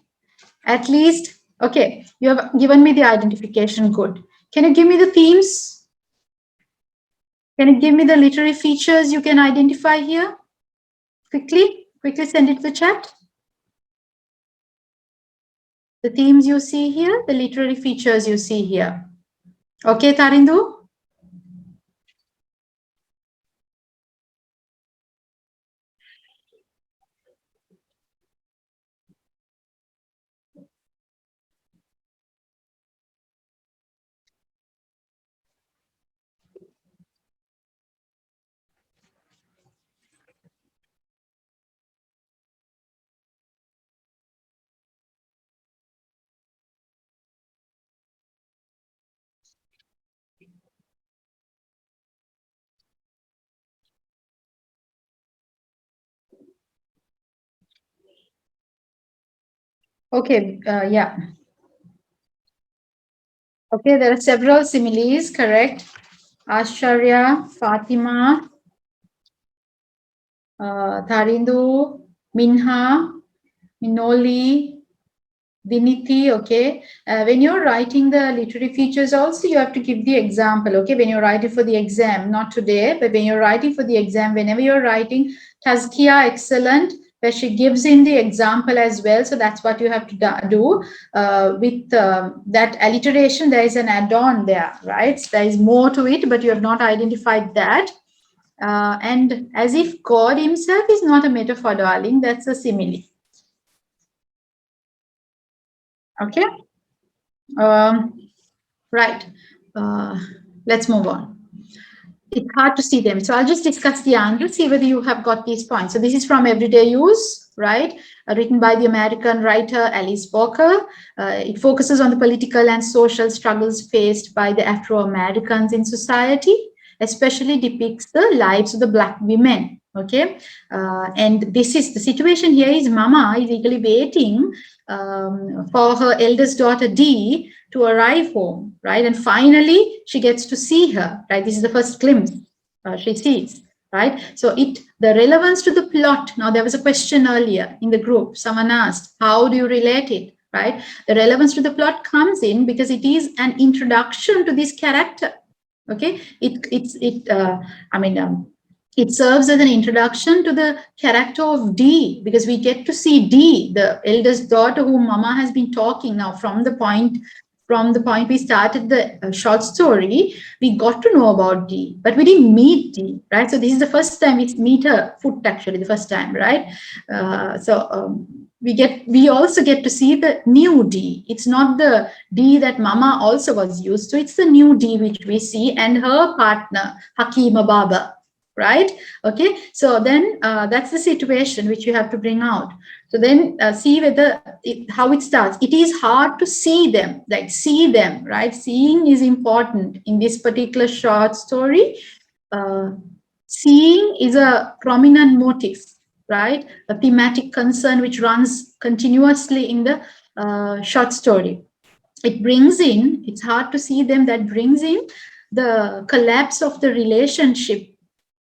at least. Okay, you have given me the identification. Good. Can you give me the themes? Can you give me the literary features you can identify here? Quickly send it to the chat. The themes you see here, the literary features you see here. Okay, Tarindu? Okay, yeah. Okay, there are several similes, correct? Ashwarya, Fatima, Tarindu, Minha, Minoli, Viniti, okay. When you're writing the literary features also, you have to give the example, okay. When you're writing for the exam, not today, but when you're writing for the exam, whenever you're writing Tazkia, excellent, where she gives in the example as well. So that's what you have to do. With that alliteration, there is an add-on there, right? So there is more to it, but you have not identified that. And as if God himself is not a metaphor, darling, that's a simile. Okay? Right. Let's move on. It's hard to see them. So I'll just discuss the angle, see whether you have got these points. So this is from Everyday Use, right? Written by the American writer Alice Walker. It focuses on the political and social struggles faced by the Afro-Americans in society, especially depicts the lives of the Black women. Okay, and this is the situation here is Mama is eagerly waiting for her eldest daughter Dee to arrive home, right? And finally, she gets to see her, right? This is the first glimpse she sees, right? So the relevance to the plot. Now, there was a question earlier in the group. Someone asked, how do you relate it, right? The relevance to the plot comes in because it is an introduction to this character. Okay, it serves as an introduction to the character of Dee, because we get to see Dee, the eldest daughter whom Mama has been talking now from the point we started the short story. We got to know about Dee, but we didn't meet Dee, right? So this is the first time we meet her foot, actually, the first time, right? We also get to see the new Dee. It's not the Dee that Mama also was used to. It's the new Dee which we see, and her partner, Hakima Baba, right? Okay, so then that's the situation which you have to bring out. So then see how it starts. It is hard to see them, right? Seeing is important in this particular short story. Seeing is a prominent motif, right? A thematic concern which runs continuously in the short story. It brings in, it's hard to see them, that brings in the collapse of the relationship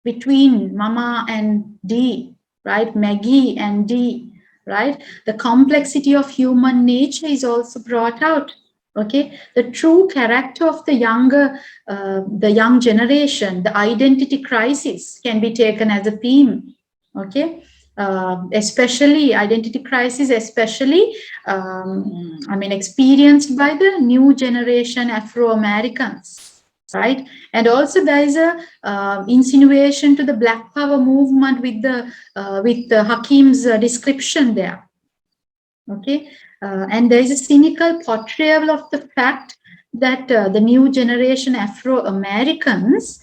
between Mama and Dee, right? Maggie and Dee, right? The complexity of human nature is also brought out. Okay, the true character of the young generation, the identity crisis can be taken as a theme. Okay, especially identity crisis, especially experienced by the new generation Afro-Americans, right? And also there is a insinuation to the Black Power movement with the Hakim's description there. Okay, and there is a cynical portrayal of the fact that the new generation Afro-Americans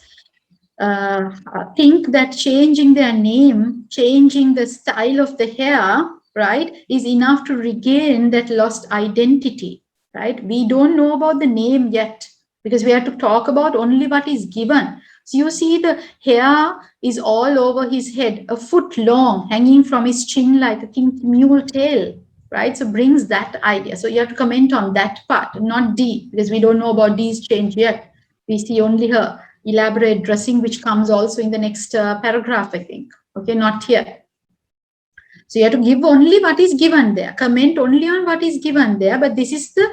think that changing their name, changing the style of the hair, right, is enough to regain that lost identity, right? We don't know about the name yet because we have to talk about only what is given. So you see the hair is all over his head, a foot long, hanging from his chin like a mule tail, right? So brings that idea. So you have to comment on that part, not Dee, because we don't know about Dee's change yet. We see only her elaborate dressing, which comes also in the next paragraph, I think. Okay, not here. So you have to give only what is given there, comment only on what is given there. But this is the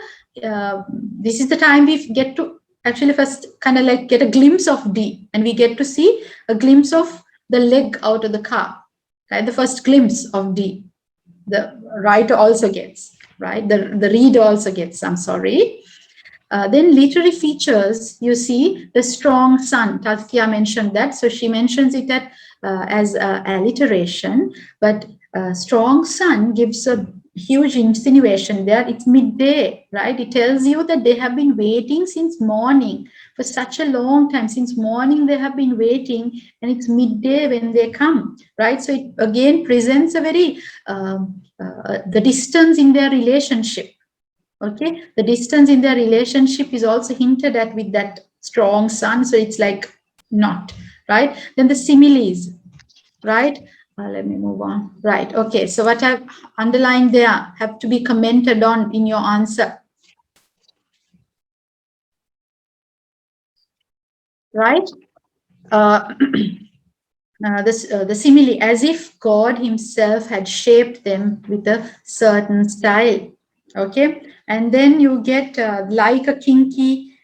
time we get to actually first kind of like get a glimpse of Dee, and we get to see a glimpse of the leg out of the car, right? The first glimpse of Dee, the writer also gets, right? The reader also gets, I'm sorry. Then literary features, you see the strong sun. Tazkia mentioned that. So she mentions it as alliteration, but strong sun gives a huge insinuation there. It's midday, right? It tells you that they have been waiting since morning for such a long time. Since morning they have been waiting, and it's midday when they come, right? So it again presents a very, the distance in their relationship. Okay, the distance in their relationship is also hinted at with that strong sun. So it's like not, right? Then the similes, right? Let me move on. Right. Okay. So what I've underlined there have to be commented on in your answer. Right? The simile, as if God himself had shaped them with a certain style. Okay, and then you get like a kinky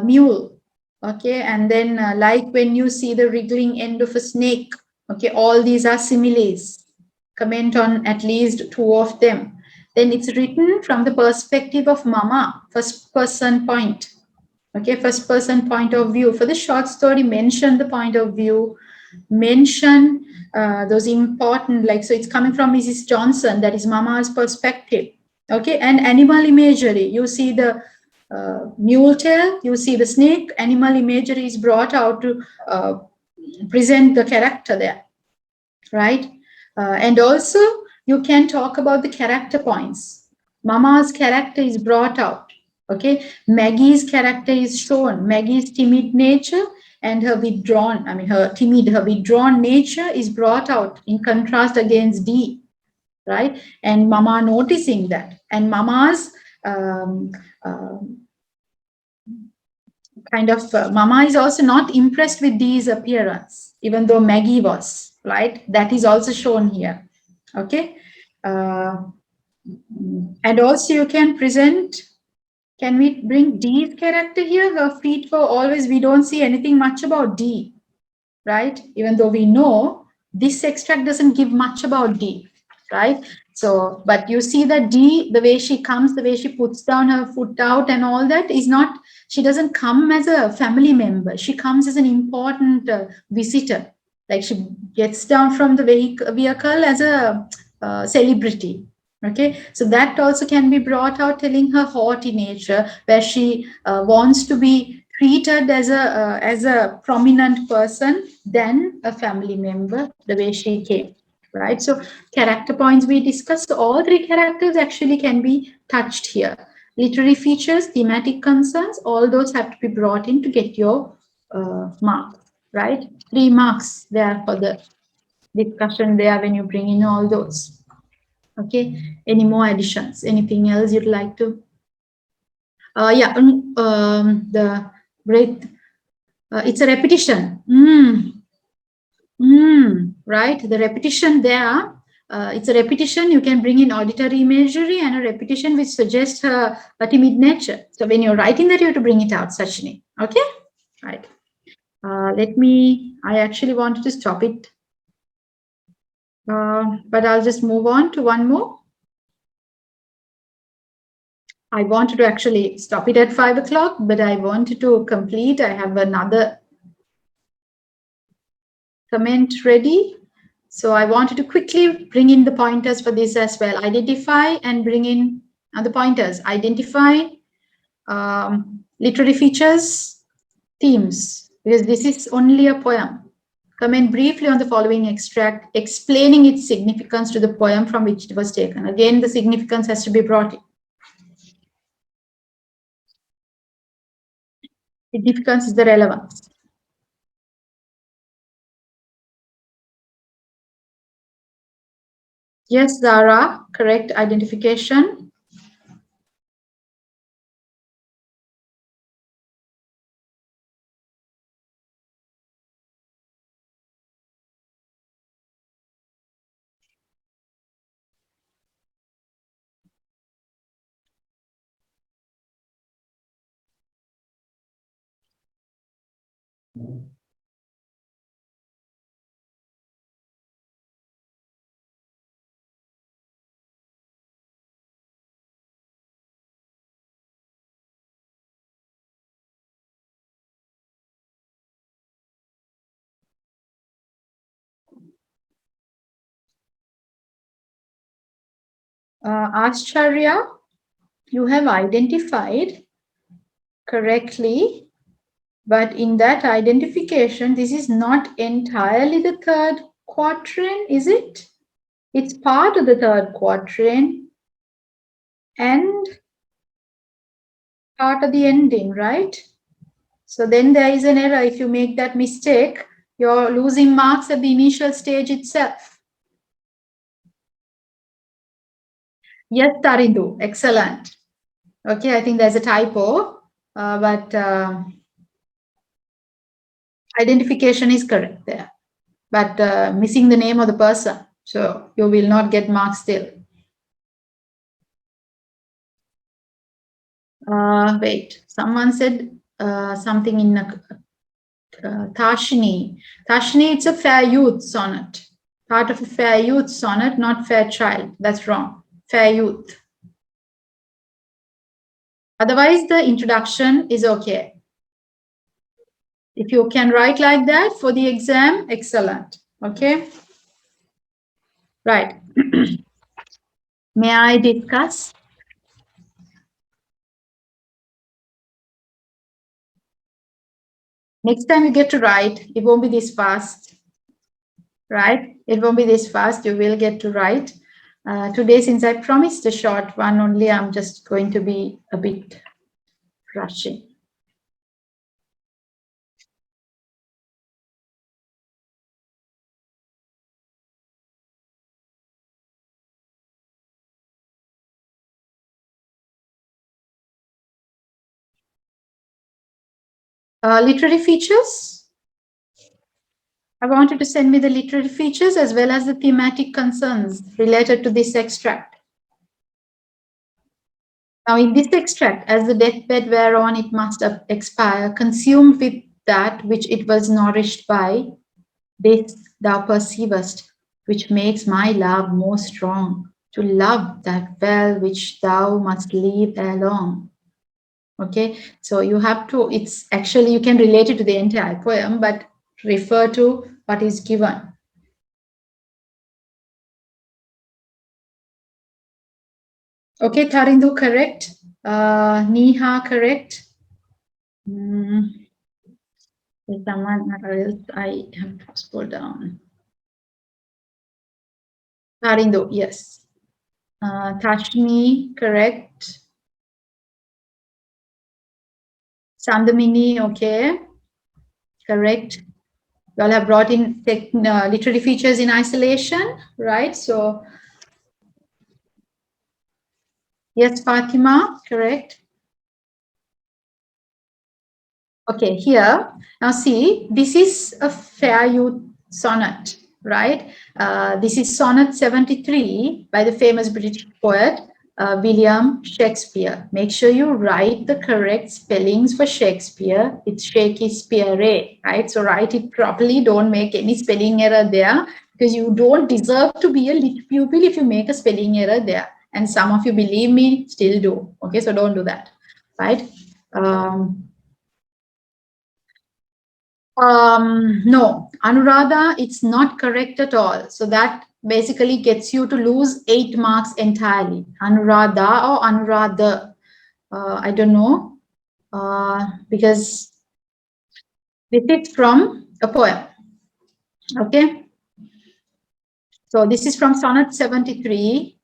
mule. Okay, and then like when you see the wriggling end of a snake. Okay, all these are similes comment on at least 2 of them. Then it's written from the perspective of Mama, first person point. Okay, first person point of view. For the short story, mention the point of view, mention those important, like, so it's coming from Mrs. Johnson, that is Mama's perspective. Okay, and animal imagery, you see the mule tail, you see the snake, animal imagery is brought out to present the character there, right? And also you can talk about the character points. Mama's character is brought out. Okay, Maggie's character is shown. Maggie's timid nature and her withdrawn, her withdrawn nature is brought out in contrast against D, right? And Mama noticing that, and Mama's Mama is also not impressed with Dee's appearance, even though Maggie was, right? That is also shown here. Okay. And also you can present, can we bring Dee's character here? Her feet were always, we don't see anything much about Dee, right? Even though we know this extract doesn't give much about Dee, right? So, but you see that Dee, the way she comes, the way she puts down her foot out and all that is not, she doesn't come as a family member. She comes as an important visitor. Like she gets down from the vehicle as a celebrity. Okay, so that also can be brought out, telling her haughty nature, where she wants to be treated as a prominent person than a family member, the way she came, right? So character points we discussed, all 3 characters actually can be touched here. Literary features, thematic concerns, all those have to be brought in to get your mark, right? 3 marks there for the discussion there when you bring in all those. Okay, any more additions? Anything else you'd like to? The breath, it's a repetition. Right, the repetition there, it's a repetition. You can bring in auditory imagery and a repetition which suggests a timid nature. So when you're writing that, you have to bring it out, Sachini. Okay, right. I actually wanted to stop it, but I'll just move on to one more. I wanted to actually stop it at 5 o'clock, but I wanted to complete. I have another comment ready. So I wanted to quickly bring in the pointers for this as well. Identify and bring in the pointers. Identify literary features, themes, because this is only a poem. Comment briefly on the following extract, explaining its significance to the poem from which it was taken. Again, the significance has to be brought in. Significance is the relevance. Yes, Zara, correct identification. Ashcharya, you have identified correctly, but in that identification, this is not entirely the 3rd quatrain, is it? It's part of the 3rd quatrain and part of the ending, right? So then there is an error. If you make that mistake, you're losing marks at the initial stage itself. Yes, Tarindu, excellent. Okay, I think there's a typo, but identification is correct there. But missing the name of the person, so you will not get marks still. Wait, someone said something in Tashini. Tashini, it's a fair youth sonnet. Part of a fair youth sonnet, not fair child. That's wrong. Fair youth. Otherwise, the introduction is okay. If you can write like that for the exam, excellent. Okay. Right. May I discuss? Next time you get to write, it won't be this fast, right? It won't be this fast. You will get to write. Today, since I promised a short one only, I'm just going to be a bit rushing. Literary features. I wanted to send me the literary features as well as the thematic concerns related to this extract. Now, in this extract, as the deathbed whereon it must expire, consumed with that which it was nourished by, this thou perceivest, which makes my love more strong, to love that well which thou must leave ere long. Okay, so you have to, it's actually, you can relate it to the entire poem, but refer to what is given. Okay, Tarindu, correct. Neha, correct. Someone else, I have to scroll down. Tarindu, yes. Tashmi, correct. Sandamini, okay. Correct. You all have brought in literary features in isolation, right? So, yes, Fatima, correct. Okay, here, now see, this is a fair youth sonnet, right? This is Sonnet 73 by the famous British poet William Shakespeare. Make sure you write the correct spellings for Shakespeare. It's Shakespeare, right? So write it properly. Don't make any spelling error there because you don't deserve to be a lit pupil if you make a spelling error there. And some of you, believe me, still do. Okay, so don't do that, right? No, Anuradha, it's not correct at all. So that basically gets you to lose 8 marks entirely. Anuradha or Anuradha, I don't know, because this is from a poem. Okay. So this is from Sonnet 73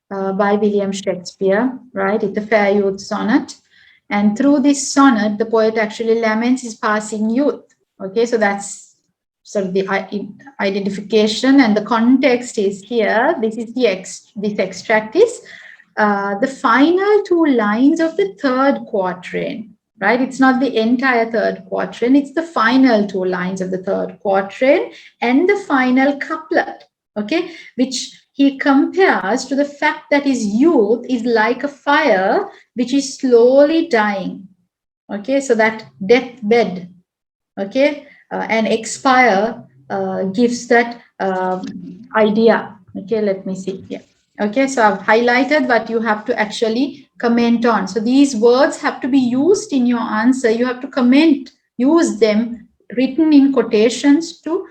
by William Shakespeare, right? It's a fair youth sonnet. And through this sonnet, the poet actually laments his passing youth. Okay, so that's sort of the identification, and the context is here. This is this extract is the final 2 lines of the 3rd quatrain, right? It's not the entire 3rd quatrain, it's the final 2 lines of the 3rd quatrain and the final couplet, okay, which he compares to the fact that his youth is like a fire which is slowly dying. Okay, so that deathbed, okay, and expire gives that idea. Okay, let me see here. Okay, so I've highlighted, but you have to actually comment on. So these words have to be used in your answer. You have to comment, use them written in quotations to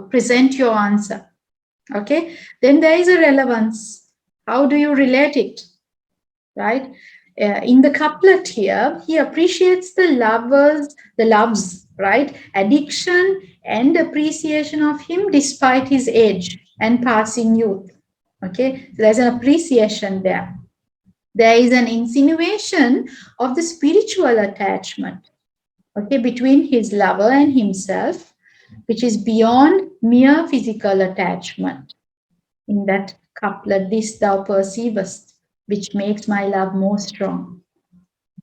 present your answer. Okay, then there is a relevance. How do you relate it, right? In the couplet here, he appreciates the love's, right, addiction and appreciation of him despite his age and passing youth. Okay, so there's an appreciation there. There is an insinuation of the spiritual attachment, okay, between his lover and himself, which is beyond mere physical attachment. In that couplet, this thou perceivest, which makes my love more strong.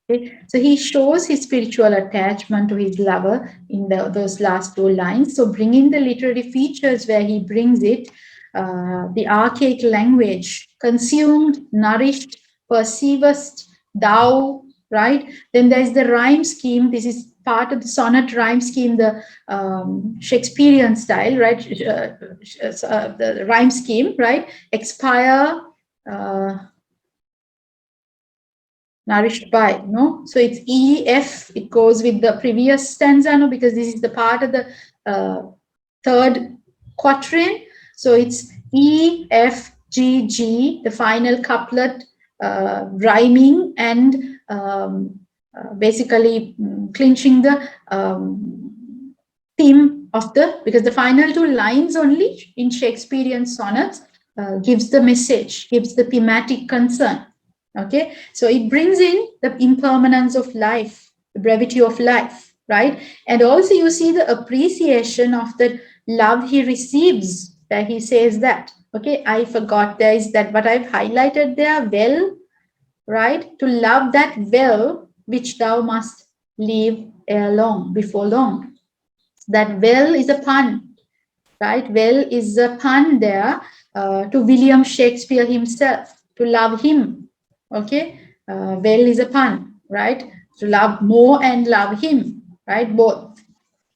Okay? So he shows his spiritual attachment to his lover in those last 2 lines. So bringing the literary features where he brings it, the archaic language, consumed, nourished, perceivest, thou, right? Then there's the rhyme scheme. This is part of the sonnet rhyme scheme, the Shakespearean style, right? The rhyme scheme, right? Expire, nourished by, no? So it's E, F, it goes with the previous stanza, no? Because this is the part of the third quatrain. So it's E, F, G, G, the final couplet, rhyming and basically clinching the theme of because the final two lines only in Shakespearean sonnets gives the message, gives the thematic concern. Okay, so it brings in the impermanence of life, the brevity of life, right? And also you see the appreciation of the love he receives, that he says that, okay, I forgot there is that, but I've highlighted there, well, right? To love that well, which thou must leave ere long, before long. That well is a pun, right? Well is a pun there to William Shakespeare himself, to love him, okay? Well is a pun, right? To love more and love him, right? Both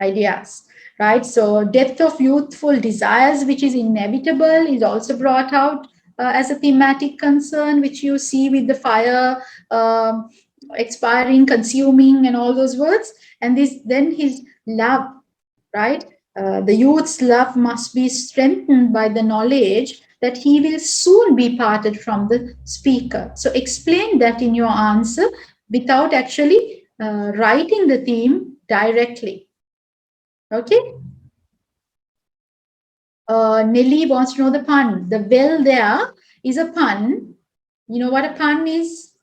ideas, right? So death of youthful desires, which is inevitable, is also brought out as a thematic concern, which you see with the fire expiring, consuming, and all those words. And this, then his love, right? The youth's love must be strengthened by the knowledge that he will soon be parted from the speaker. So explain that in your answer without actually writing the theme directly. Okay? Nelly wants to know the pun. The well there is a pun. You know what a pun is?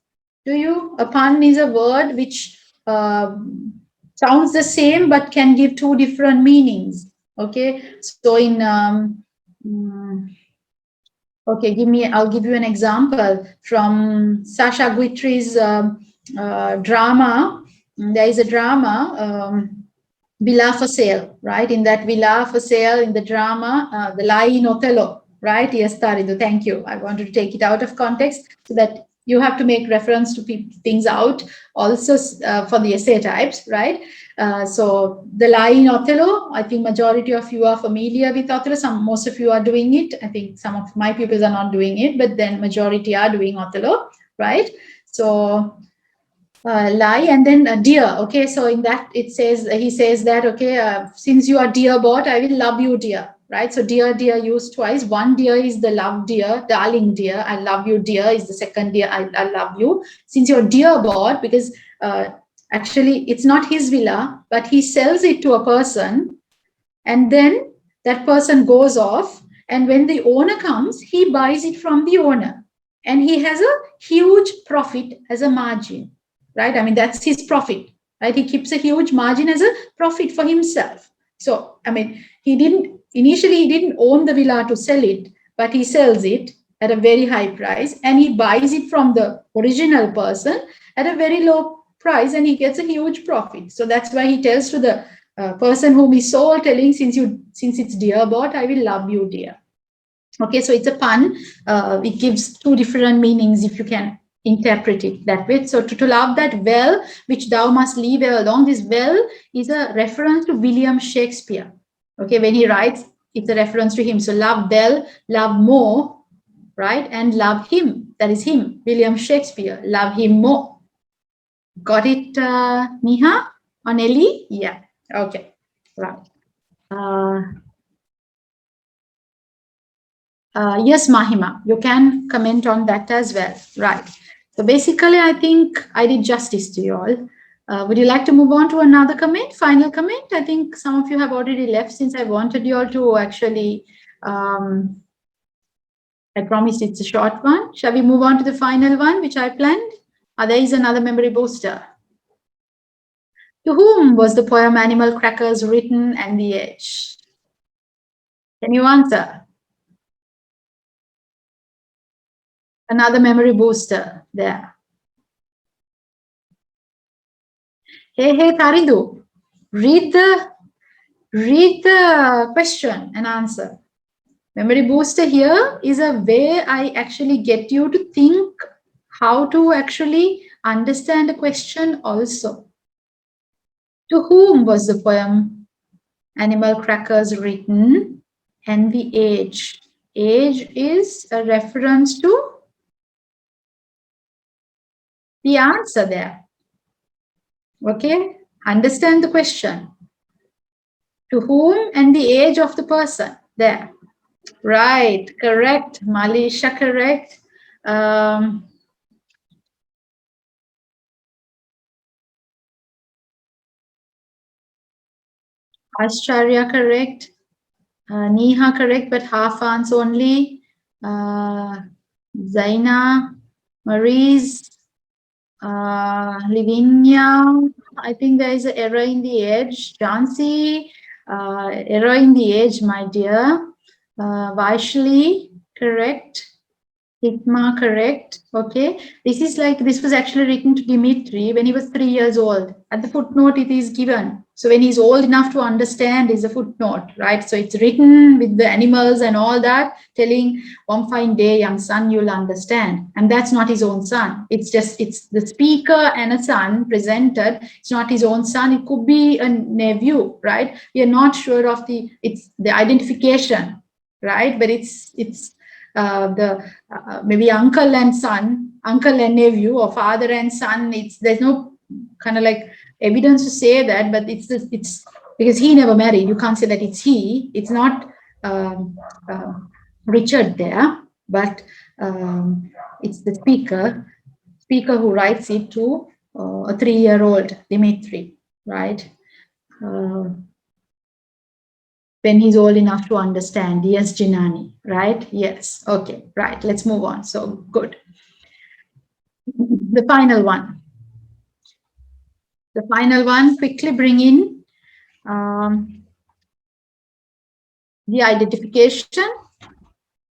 Do you? A pun is a word which sounds the same but can give two different meanings. Okay, so in okay, I'll give you an example from Sasha Guitry's drama. There is a drama, Villa for Sale, right? In that Villa for Sale, in the drama, the lie in Othello, right? Yes, Taridu, thank you. I wanted to take it out of context so that you have to make reference to things out also for the essay types, right? So the lie in Othello, I think majority of you are familiar with Othello. Most of you are doing it. I think some of my pupils are not doing it, but then majority are doing Othello, right? So lie and then dear. Okay, so in that it says, he says that, okay, since you are dear bought, I will love you, dear. Right, so dear, dear used twice. One dear is the love dear, darling dear, I love you dear is the second dear, I love you. Since you're dear bought, because actually it's not his villa, but he sells it to a person, and then that person goes off, and when the owner comes, he buys it from the owner, and he has a huge profit as a margin, right? I mean, that's his profit, right? He keeps a huge margin as a profit for himself. So, I mean, he didn't own the villa to sell it, but he sells it at a very high price, and he buys it from the original person at a very low price, and he gets a huge profit. So that's why he tells to the person whom he sold, telling, since it's dear bought, I will love you, dear. Okay, so it's a pun. It gives two different meanings if you can interpret it that way. So to love that well, which thou must leave ere long, this well is a reference to William Shakespeare. Okay, when he writes, it's a reference to him. So love well, love more, right? And love him, that is him, William Shakespeare, love him more. Got it, Neha or Nelly? Yeah, okay, right. Yes, Mahima, you can comment on that as well. Right. So basically, I think I did justice to you all. Would you like to move on to another comment, final comment? I think some of you have already left, since I wanted you all to actually, I promised it's a short one. Shall we move on to the final one, which I planned? There is another memory booster. To whom was the poem Animal Crackers written and the age? Can you answer? Another memory booster there. Hey, Taridu, read the question and answer. Memory booster here is a way I actually get you to think how to actually understand a question also. To whom was the poem Animal Crackers written? And the age. Age is a reference to the answer there. Okay, understand the question. To whom and the age of the person there. Right, correct. Malisha, correct. Aishwarya, correct. Neha, correct, but half answer only. Zaina, Maries, Livinia, I think there is an error in the edge. Jansi, error in the edge, my dear. Vaishali, correct. Hikma, correct. Okay. This was actually written to Dimitri when he was 3 years old. At the footnote, it is given. So when he's old enough to understand, is a footnote, right? So it's written with the animals and all that, telling one fine day, young son, you'll understand. And that's not his own son. It's the speaker and a son presented. It's not his own son. It could be a nephew, right? We are not sure of it's the identification, right? But it's the maybe uncle and son, uncle and nephew, or father and son. There's no kind of like evidence to say that, but it's because he never married. You can't say that it's he. It's not um, uh, Richard there, but it's the speaker who writes it to a 3-year-old Dimitri, right? When he's old enough to understand. Yes, Jinani, right? Yes. Okay, right. Let's move on. So good. The final one. The final one, quickly bring in the identification,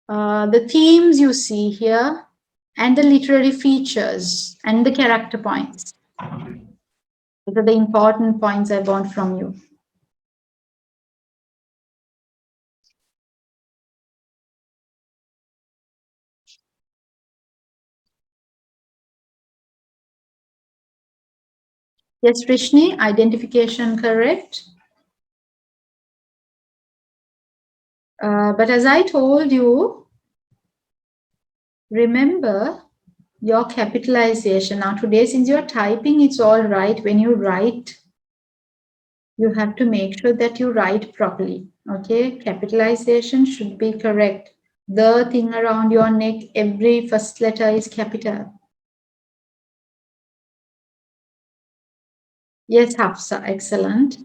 the themes you see here, and the literary features and the character points. These are the important points I want from you. Yes, Rishni, identification correct. But as I told you, remember your capitalization. Now today, since you're typing, it's all right. When you write, you have to make sure that you write properly. Okay, capitalization should be correct. The thing around your neck, every first letter is capital. Yes, Hafsa, excellent.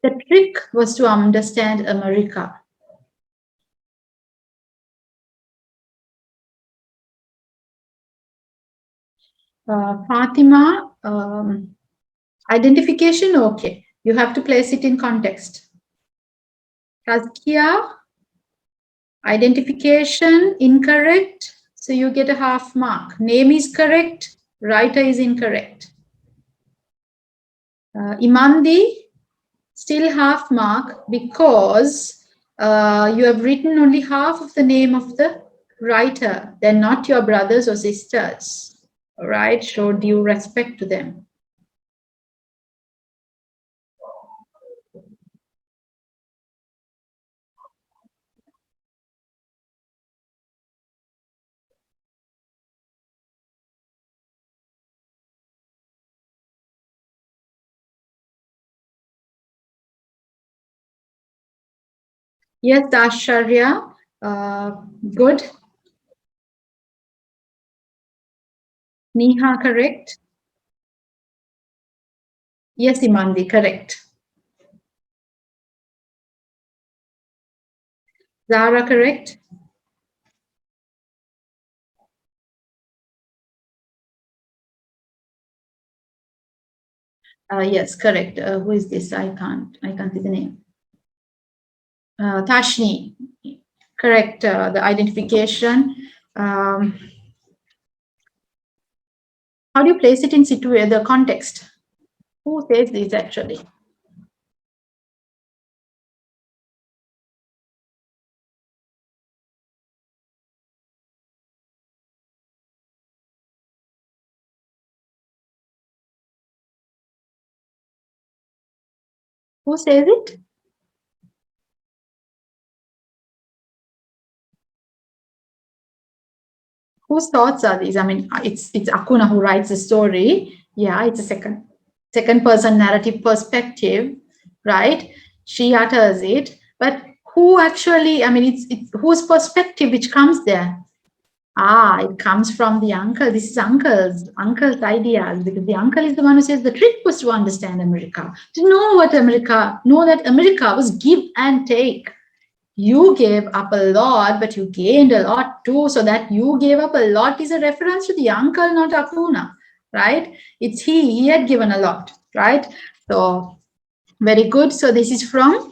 The trick was to understand America. Fatima, identification, okay. You have to place it in context. Tazkia, identification, incorrect. So you get a half mark. Name is correct. Writer is incorrect. Imandi, still half mark because you have written only half of the name of the writer. They're not your brothers or sisters. All right, show due respect to them. Yes, Dasharya, good. Neha, correct. Yes, Imandi, correct. Zara, correct. Yes, correct. Who is this? I can't see the name. Tashni, correct. The identification. How do you place it in the context? Who says this actually? Who says it? Whose thoughts are these? I mean, it's Acuna who writes the story. Yeah, it's a second person narrative perspective, right? She utters it, but who actually? I mean, it's whose perspective which comes there? Ah, it comes from the uncle. This is uncle's ideas, because the uncle is the one who says the trick was to understand America, to know that America was give and take. You gave up a lot, but you gained a lot too. So that you gave up a lot is a reference to the uncle, not Acuna, right? It's he had given a lot, right? So very good. So this is from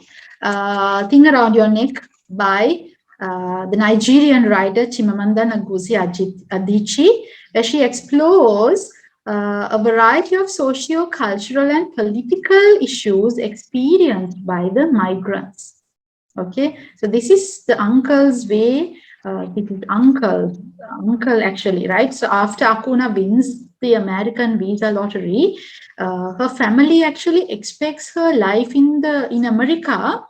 Thing Around Your Neck by the Nigerian writer Chimamanda Ngozi Adichie, where she explores a variety of socio-cultural and political issues experienced by the migrants. Okay, so this is the uncle's way. It is uncle actually, right? So after Acuna wins the American visa lottery, her family actually expects her life in America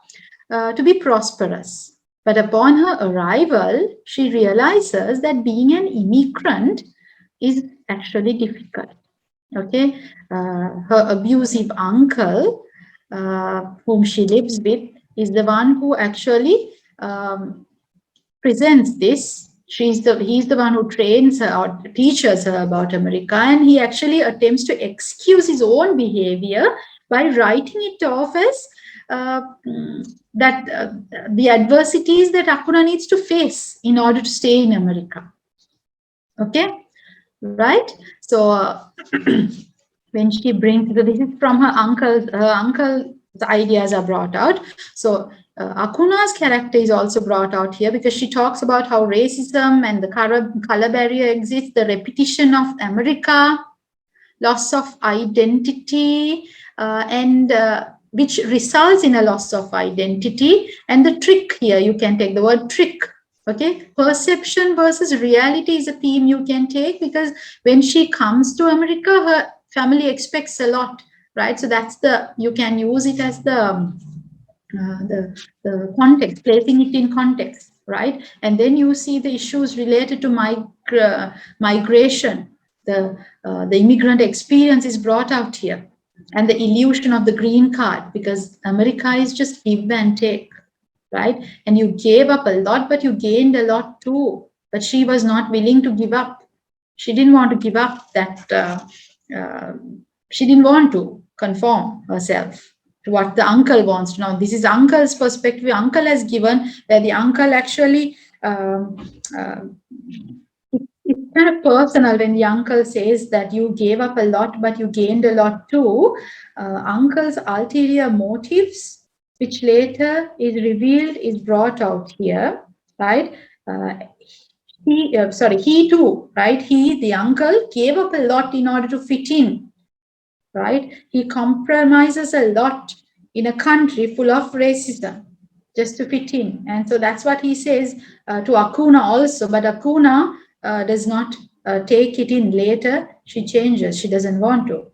to be prosperous. But upon her arrival, she realizes that being an immigrant is actually difficult. Okay, her abusive uncle, whom she lives with, is the one who actually presents this. He's the one who trains her or teaches her about America, and he actually attempts to excuse his own behavior by writing it off as that the adversities that Acuna needs to face in order to stay in America. Okay, right? So when she brings, this is from her uncle's ideas are brought out. So Akuna's character is also brought out here, because she talks about how racism and the color barrier exists, the repetition of America, loss of identity, and which results in a loss of identity. And the trick here, you can take the word trick. Okay, perception versus reality is a theme you can take, because when she comes to America, her family expects a lot, right? So that's you can use it as the context, placing it in context, right? And then you see the issues related to migration. The immigrant experience is brought out here, and the illusion of the green card, because America is just give and take, right? And you gave up a lot, but you gained a lot too. But she was not willing to give up. She didn't want to give up that. She didn't want to conform herself to what the uncle wants. Now, this is uncle's perspective. Uncle has given, where the uncle actually. It's kind of personal when the uncle says that you gave up a lot, but you gained a lot too. Uncle's ulterior motives, which later is revealed, is brought out here, right? He too, right? The uncle, gave up a lot in order to fit in, right? He compromises a lot in a country full of racism just to fit in. And so that's what he says to Acuna also. But Acuna does not take it in later. She changes. She doesn't want to.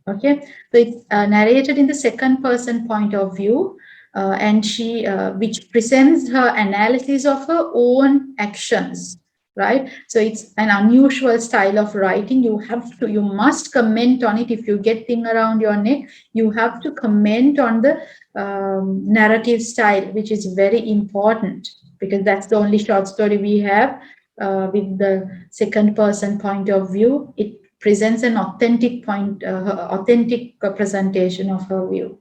Okay. So it's narrated in the second person point of view. And she, which presents her analysis of her own actions, right? So it's an unusual style of writing. You must comment on it. If you get Thing Around Your Neck, you have to comment on the narrative style, which is very important, because that's the only short story we have with the second person point of view. It presents an authentic presentation of her view,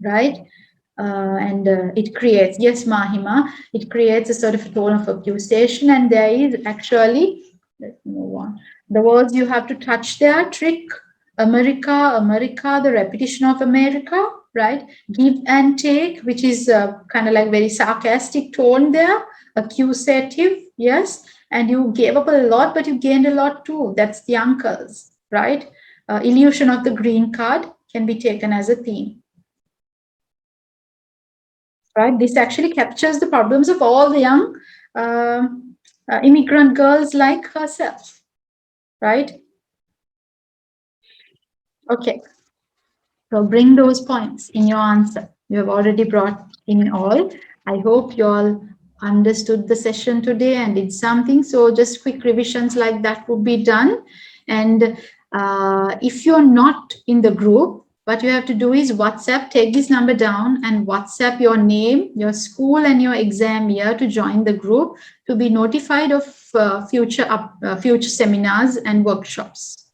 right? And it creates, yes, Mahima, it creates a sort of tone of accusation, and there is actually, let's move on. The words you have to touch there: trick, America, the repetition of America, right? Give and take, which is kind of like very sarcastic tone there, accusative, yes. And you gave up a lot, but you gained a lot too. That's the uncles, right? Illusion of the green card can be taken as a theme. Right? This actually captures the problems of all the young immigrant girls like herself, right? Okay. So bring those points in your answer. You have already brought in all. I hope you all understood the session today and did something. So just quick revisions like that would be done. And if you're not in the group, what you have to do is WhatsApp, take this number down and WhatsApp your name, your school and your exam year to join the group to be notified of future seminars and workshops,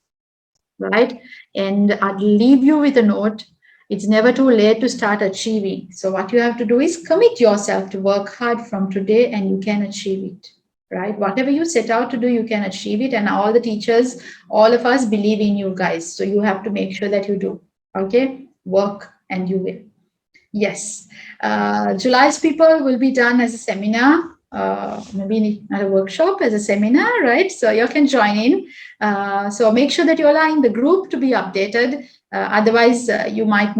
right? And I'd leave you with a note. It's never too late to start achieving. So what you have to do is commit yourself to work hard from today and you can achieve it, right? Whatever you set out to do, you can achieve it. And all the teachers, all of us believe in you guys. So you have to make sure that you do, okay? Work and you will. Yes. July's people will be done as a seminar. Maybe not a workshop, as a seminar, right? So you can join in. So make sure that you are in the group to be updated. Otherwise, you might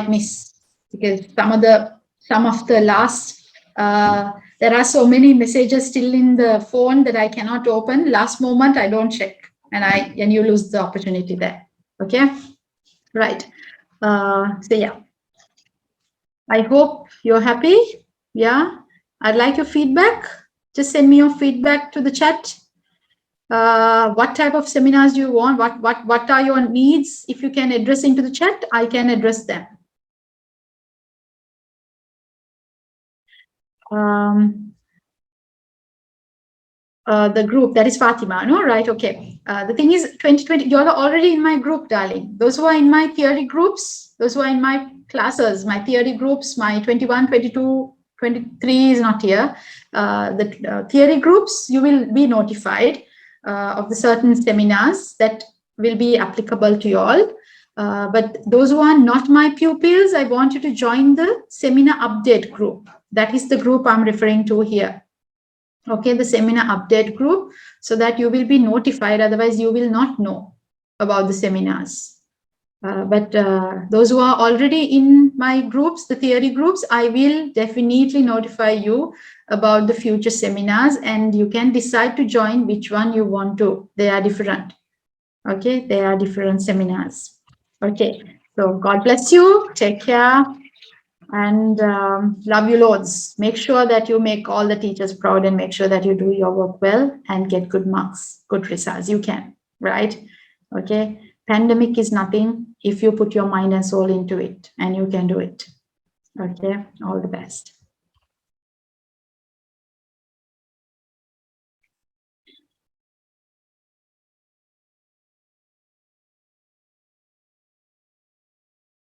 miss, because some of the last, there are so many messages still in the phone that I cannot open. Last moment, I don't check, and you lose the opportunity there. Okay, right. So yeah. I hope you're happy. Yeah, I'd like your feedback. Just send me your feedback to the chat. What type of seminars do you want? What are your needs? If you can address into the chat, I can address them. The group, that is Fatima, no? Right, okay. The thing is, 2020, you're already in my group, darling. Those who are in my theory groups, those who are in my classes, my theory groups, my 21, 22, 23 is not here. The theory groups, you will be notified of the certain seminars that will be applicable to you all. But those who are not my pupils, I want you to join the seminar update group. That is the group I'm referring to here. Okay, the seminar update group, so that you will be notified. Otherwise, you will not know about the seminars. But those who are already in my groups, the theory groups, I will definitely notify you about the future seminars, and you can decide to join which one you want to. They are different. Okay, they are different seminars. Okay, so God bless you. Take care. And love you loads. Make sure that you make all the teachers proud and make sure that you do your work well and get good marks, good results. You can, right? Okay. Pandemic is nothing if you put your mind and soul into it, and you can do it. Okay. All the best.